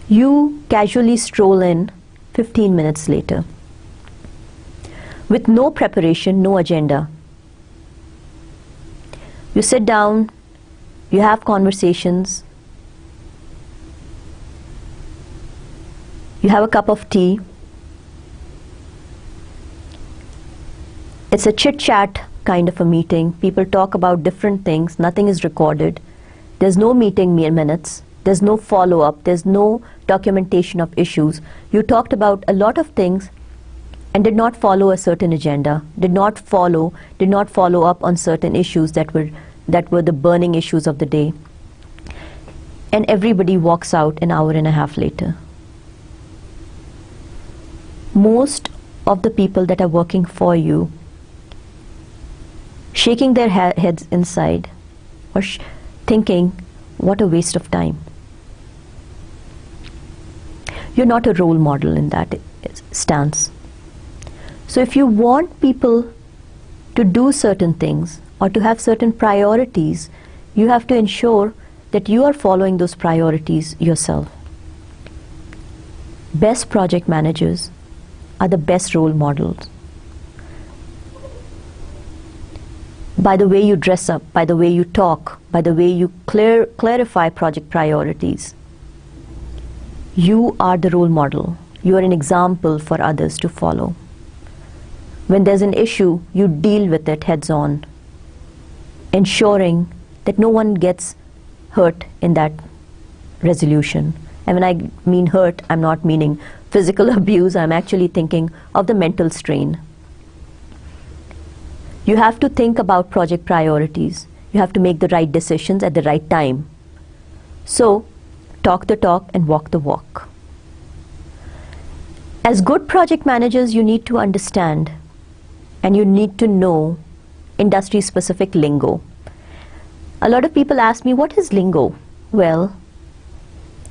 You casually stroll in 15 minutes later with no preparation, no agenda. You sit down, you have conversations, you have a cup of tea. It's a chit-chat kind of a meeting. People talk about different things. Nothing is recorded. There's no meeting minutes. There's no follow-up. There's no documentation of issues. You talked about a lot of things and did not follow a certain agenda, did not follow up on certain issues that were the burning issues of the day. And everybody walks out an hour and a half later. Most of the people that are working for you shaking their heads inside or thinking, what a waste of time. You're not a role model in that stance. So if you want people to do certain things or to have certain priorities, you have to ensure that you are following those priorities yourself. Best project managers are the best role models. By the way you dress up, by the way you talk, by the way you clarify project priorities. You are the role model. You are an example for others to follow. When there's an issue, you deal with it heads on, ensuring that no one gets hurt in that resolution. And when I mean hurt, I'm not meaning physical abuse, I'm actually thinking of the mental strain. You have to think about project priorities. You have to make the right decisions at the right time. So, talk the talk and walk the walk. As good project managers, you need to understand and you need to know industry-specific lingo. A lot of people ask me, what is lingo? Well,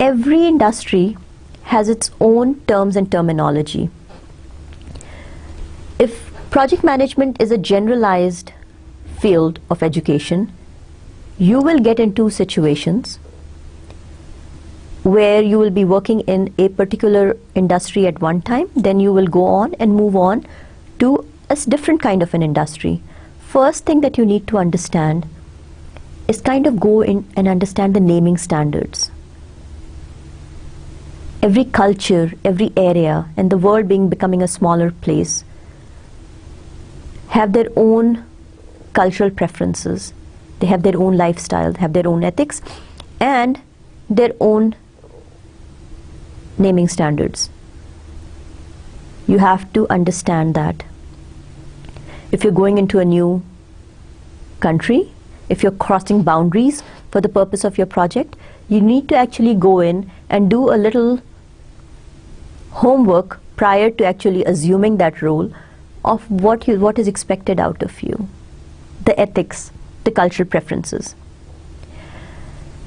every industry has its own terms and terminology. If project management is a generalized field of education, you will get into situations where you will be working in a particular industry at one time, then you will go on and move on to a different kind of an industry. First thing that you need to understand is kind of go in and understand the naming standards. Every culture, every area, and the world becoming a smaller place, have their own cultural preferences. They have their own lifestyle, have their own ethics, and their own naming standards. You have to understand that. If you're going into a new country, if you're crossing boundaries for the purpose of your project, you need to actually go in and do a little homework prior to actually assuming that role, of what is expected out of you, the ethics, the cultural preferences.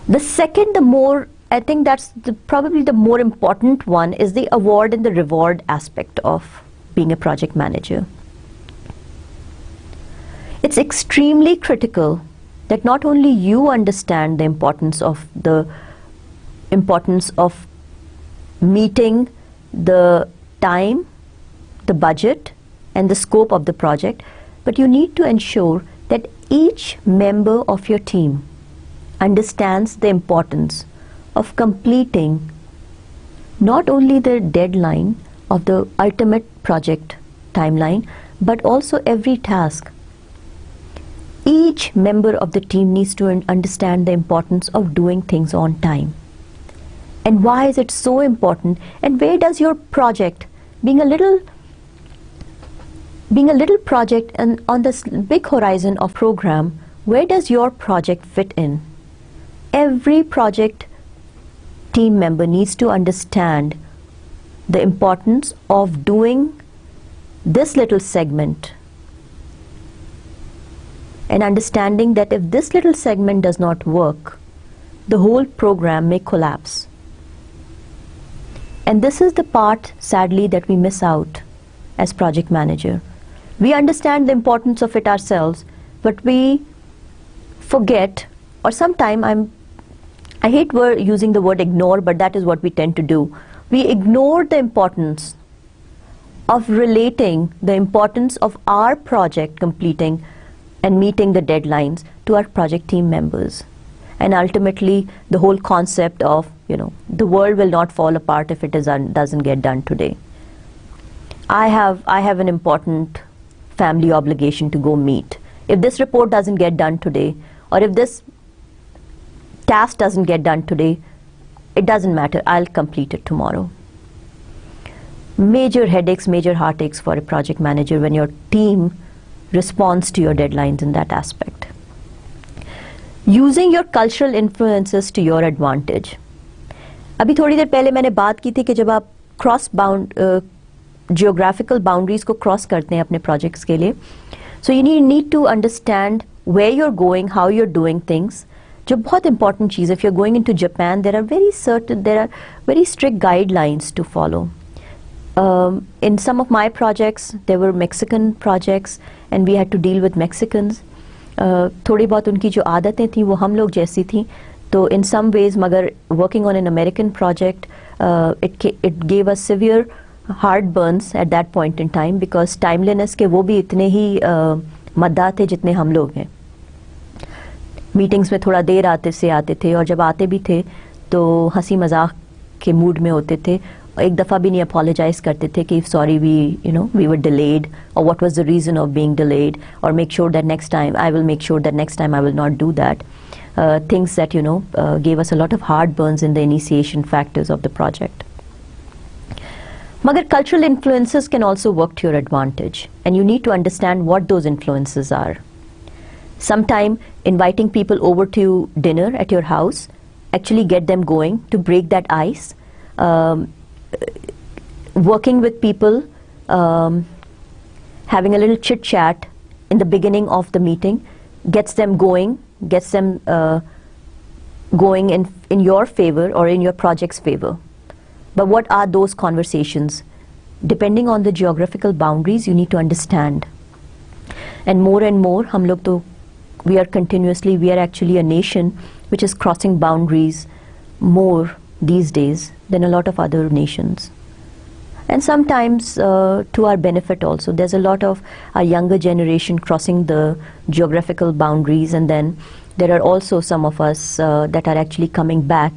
The second, I think that's probably the more important one, is the award and the reward aspect of being a project manager. It's extremely critical that not only you understand the importance of meeting the time, the budget, and the scope of the project, but you need to ensure that each member of your team understands the importance of completing not only the deadline of the ultimate project timeline, but also every task. Each member of the team needs to understand the importance of doing things on time. And why is it so important? And where does your project, being a little project and on this big horizon of program, where does your project fit in? Every project team member needs to understand the importance of doing this little segment, and understanding that if this little segment does not work, the whole program may collapse. And this is the part, sadly, that we miss out as project manager. We understand the importance of it ourselves, but we forget, or sometimes I hate using the word ignore, but that is what we tend to do. We ignore the importance of relating the importance of our project completing and meeting the deadlines to our project team members. And ultimately, the whole concept of, the world will not fall apart if it doesn't get done today. I have an important family obligation to go meet. If this report doesn't get done today, or if this task doesn't get done today, it doesn't matter, I'll complete it tomorrow. Major headaches, major heartaches for a project manager when your team responds to your deadlines in that aspect. Using your cultural influences to your advantage. अभी थोड़ी देर पहले मैंने बात की थी कि जब आप geographical boundaries को cross करते हैं अपने projects के लिए, so you need to understand where you're going, how you're doing things. जो बहुत important cheese, if you're going into Japan, there are very strict guidelines to follow. In some of my projects, there were Mexican projects, and we had to deal with Mexicans. थोड़ी बहुत उनकी जो आदतें थी वो हम लोग जैसी थी. तो in some ways, मगर working on an American project, it gave us severe heartburns at that point in time, because timeliness के वो भी इतने ही मद्दा थे जितने हम लोग हैं. मीटिंग्स में थोड़ा देर आते थे, और जब आते भी थे तो हंसी मजाक के मूड में होते थे. एक दफ़ा भी नहीं अपोलोजाइज करते थे कि sorry we were delayed, or what was the reason of being delayed, or make sure that next time I will not do that. Things that gave us a lot of heartburns in the initiation factors of the project. Magar cultural influences can also work to your advantage, and you need to understand what those influences are. Sometime inviting people over to dinner at your house, actually get them going to break that ice. Working with people, having a little chit chat in the beginning of the meeting gets them going in your favor or in your project's favor. But what are those conversations? Depending on the geographical boundaries, you need to understand. And more, we are actually a nation which is crossing boundaries more these days than a lot of other nations. And sometimes to our benefit also. There's a lot of our younger generation crossing the geographical boundaries, and then there are also some of us that are actually coming back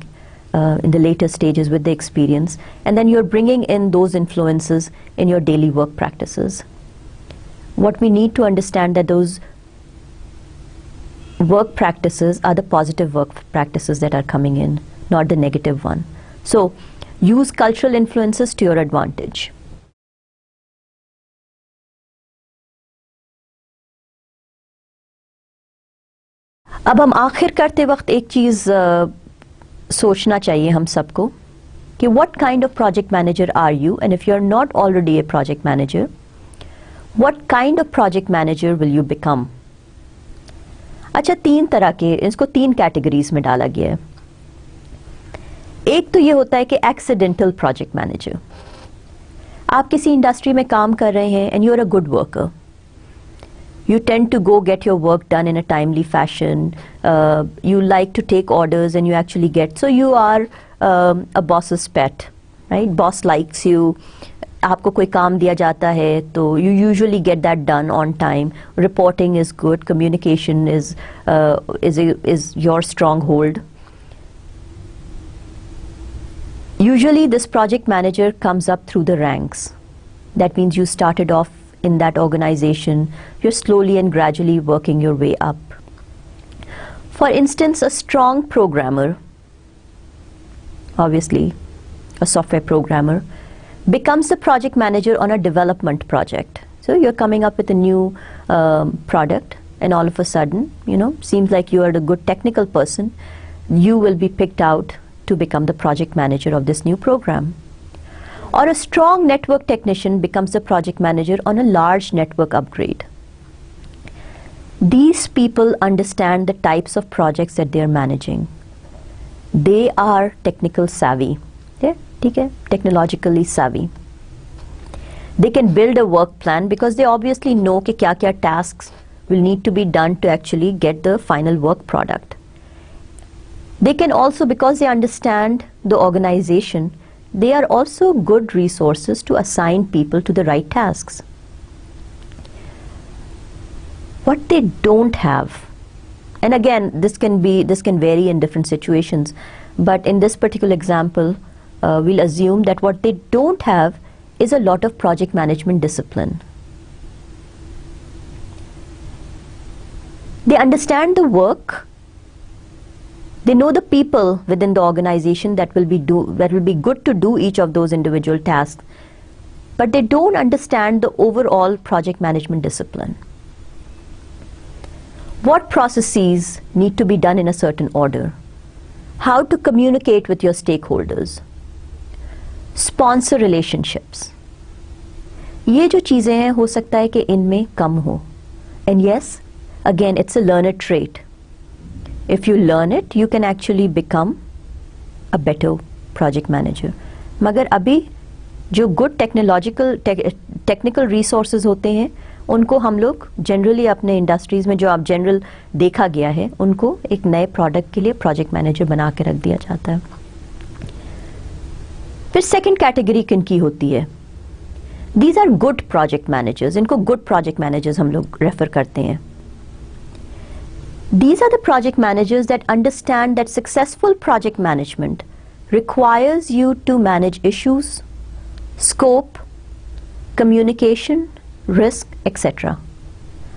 in the later stages with the experience, and then you're bringing in those influences in your daily work practices. What we need to understand that those work practices are the positive work practices that are coming in, not the negative one. So use cultural influences to your advantage. अब हम आखिर करते वक्त एक चीज़ सोचना चाहिए हम सबको कि what kind of project manager are you, and if you're not already a project manager, what kind of project manager will you become? अच्छा, 3 तरह के, इसको 3 कैटेगरीज में डाला गया है. एक तो ये होता है कि एक्सीडेंटल प्रोजेक्ट मैनेजर. आप किसी इंडस्ट्री में काम कर रहे हैं and you are a good worker. You tend to go get your work done in a timely fashion. You like to take orders and you actually get. So you are a boss's pet, right? Boss likes you. आपको कोई काम दिया जाता है तो you usually get that done on time. Reporting is good. Communication is your stronghold. Usually this project manager comes up through the ranks. That means you started off in that organization, you're slowly and gradually working your way up. For instance, a strong programmer, obviously a software programmer, becomes the project manager on a development project. So you're coming up with a new product, and all of a sudden, seems like you are a good technical person, you will be picked out to become the project manager of this new program. Or a strong network technician becomes the project manager on a large network upgrade. These people understand the types of projects that they are managing. They are technical savvy. Yeah, okay? Technologically savvy. They can build a work plan because they obviously know कि क्या-क्या tasks will need to be done to actually get the final work product. They can also, because they understand the organization, they are also good resources to assign people to the right tasks. What they don't have, and again this can vary in different situations, but in this particular example we'll assume that what they don't have is a lot of project management discipline. They understand the work. They know the people within the organization that will be good to do each of those individual tasks, but they don't understand the overall project management discipline. What processes need to be done in a certain order? How to communicate with your stakeholders? Sponsor relationships. ये जो चीजें हैं हो सकता है कि इनमें कम हो. And yes, again, it's a learner trait. If you learn it, you can actually become a better project manager. मगर अभी जो good technical resources होते हैं, उनको हम लोग generally अपने industries में जो आप general देखा गया है, उनको एक नए product के लिए project manager बना के रख दिया जाता है. फिर second category किनकी होती है? These are good project managers. इनको good project managers हम लोग refer करते हैं. These are the project managers that understand that successful project management requires you to manage issues, scope, communication, risk, etc.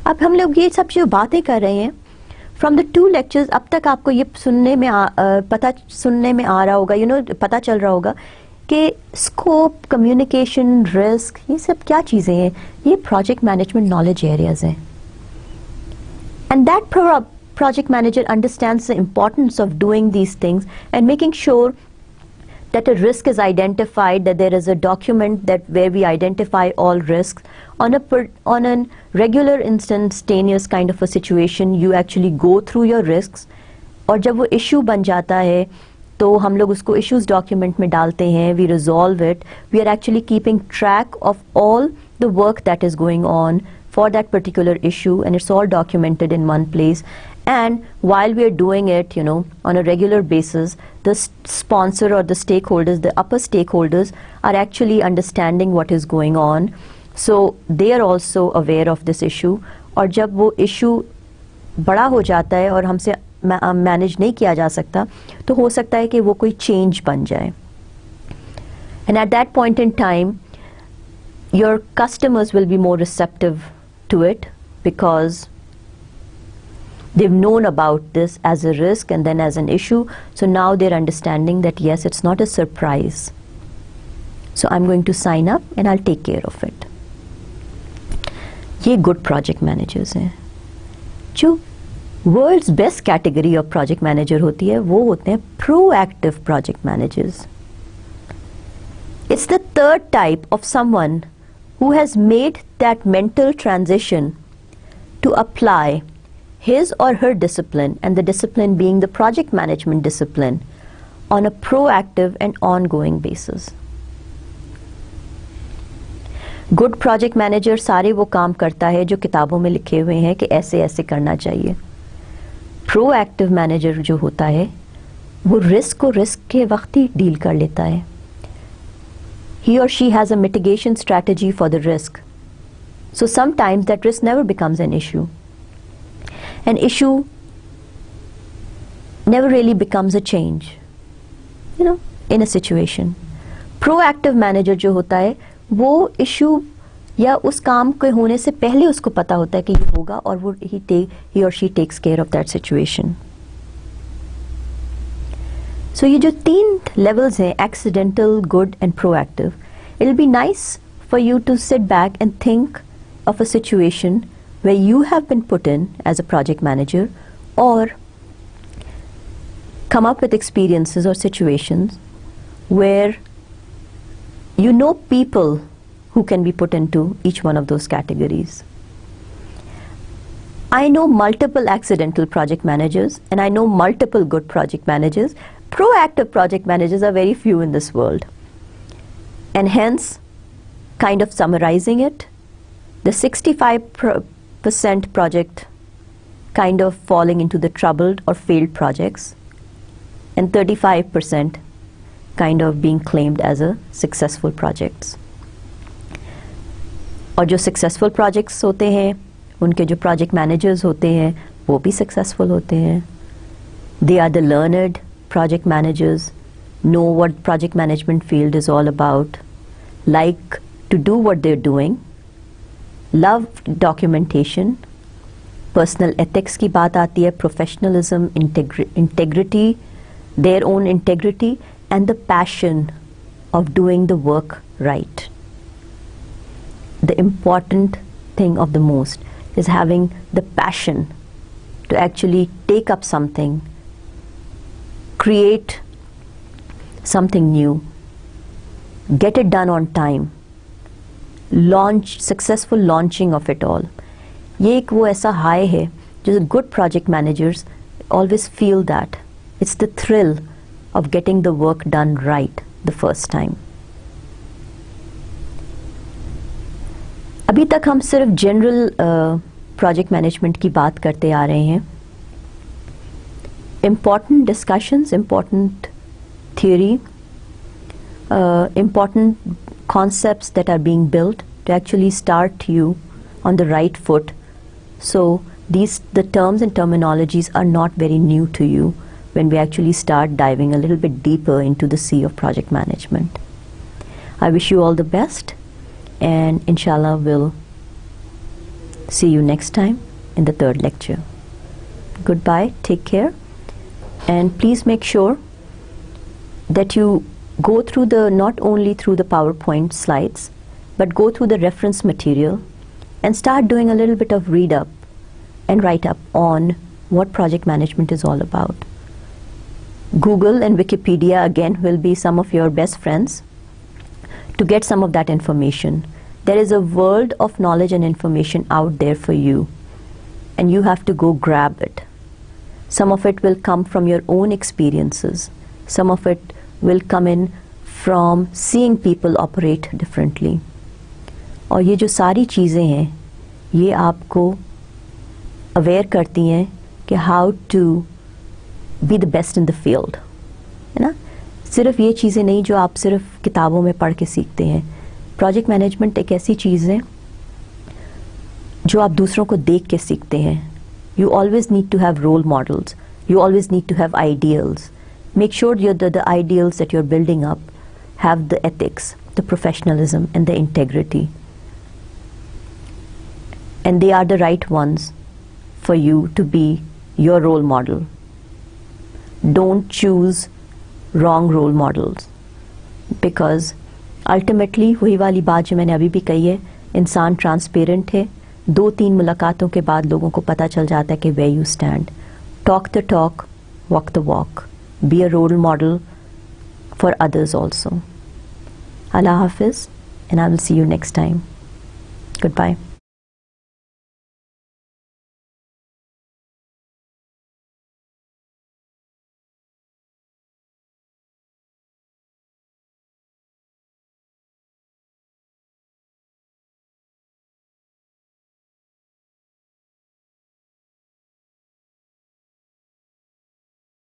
अब हम लोग ये सब जो बातें कर रहे हैं, from the 2 lectures अब तक आपको ये सुनने में आ रहा होगा, पता चल रहा होगा कि scope, communication, risk, ये सब क्या चीज़ें हैं? ये project management knowledge areas हैं. And that project manager understands the importance of doing these things and making sure that a risk is identified, that there is a document where we identify all risks. On a regular instantaneous kind of a situation, you actually go through your risks, और जब वो issue बन जाता है तो हम लोग उसको issues document में डालते हैं, we resolve it. We are actually keeping track of all the work that is going on for that particular issue, and it's all documented in one place. And while we are doing it, on a regular basis, the sponsor or the stakeholders, the upper stakeholders, are actually understanding what is going on. So they are also aware of this issue. और जब वो issue बड़ा हो जाता है और हमसे manage नहीं किया जा सकता, तो हो सकता है कि वो कोई change बन जाए. And at that point in time, your customers will be more receptive to it because they've known about this as a risk and then as an issue. So now they're understanding that yes, it's not a surprise. So I'm going to sign up and I'll take care of it. ये good project managers हैं. जो world's best category of project manager होती है, वो होते हैं proactive project managers. It's the third type of someone who has made that mental transition to apply his or her discipline, and the discipline being the project management discipline, on a proactive and ongoing basis. Good project manager सारे वो काम करता है जो किताबों में लिखे हुए हैं कि ऐसे ऐसे करना चाहिए. प्रोएक्टिव मैनेजर जो होता है वो रिस्क को रिस्क के वक्त ही डील कर लेता है. He or she has a mitigation strategy for the risk. So sometimes that risk never becomes an issue. An issue never really becomes a change, in a situation. Proactive manager जो होता है वो issue या उस काम के होने से पहले उसको पता होता है कि ये होगा और वो he or she takes care of that situation. So ये जो 3 levels हैं, accidental, good and proactive, it'll be nice for you to sit back and think of a situation where you have been put in as a project manager, or come up with experiences or situations where you know people who can be put into each one of those categories. I know multiple accidental project managers and I know multiple good project managers. Proactive project managers are very few in this world. And hence, kind of summarizing it, the 65% project kind of falling into the troubled or failed projects, and 35% kind of being claimed as a successful projects. और जो successful projects होते हैं, उनके जो project managers होते हैं, वो भी successful होते हैं. They are the learned project managers, know what project management field is all about, like to do what they're doing, love documentation, personal ethics की बात आती है, professionalism, integrity, their own integrity, and the passion of doing the work right. The important thing of the most is having the passion to actually take up something, create something new, get it done on time, launch, successful launching of it all. ये एक वो ऐसा high है जो good project managers always feel that. It's the thrill of getting the work done right the first time. अभी तक हम सिर्फ जनरल प्रोजेक्ट मैनेजमेंट की बात करते आ रहे हैं. Important discussions, important theory, important concepts that are being built to actually start you on the right foot. So the terms and terminologies are not very new to you when we actually start diving a little bit deeper into the sea of project management. I wish you all the best, and inshallah we'll see you next time in the 3rd lecture. Goodbye, take care, and please make sure that you go through not only through the PowerPoint slides, but go through the reference material and start doing a little bit of read up and write up on what project management is all about. Google and Wikipedia again will be some of your best friends to get some of that information. There is a world of knowledge and information out there for you, and you have to go grab it. Some of it will come from your own experiences. Some of it will come in from seeing people operate differently. और ये जो सारी चीज़ें हैं, ये आपको aware करती हैं कि how to be the best in the field, है ना? सिर्फ ये चीज़ें नहीं जो आप सिर्फ किताबों में पढ़ के सीखते हैं. प्रोजेक्ट मैनेजमेंट एक ऐसी चीज़ है जो आप दूसरों को देख के सीखते हैं. You always need to have role models. You always need to have ideals. Make sure the ideals that you're building up have the ethics, the professionalism and the integrity. And they are the right ones for you to be your role model. Don't choose wrong role models, because ultimately वही वाली बात जो मैंने अभी भी कही है, इंसान ट्रांसपेरेंट है. 2-3 मुलाकातों के बाद लोगों को पता चल जाता है कि where you stand. Talk the talk, walk the walk. Be a role model for others also. Allah Hafiz, and I will see you next time. Goodbye.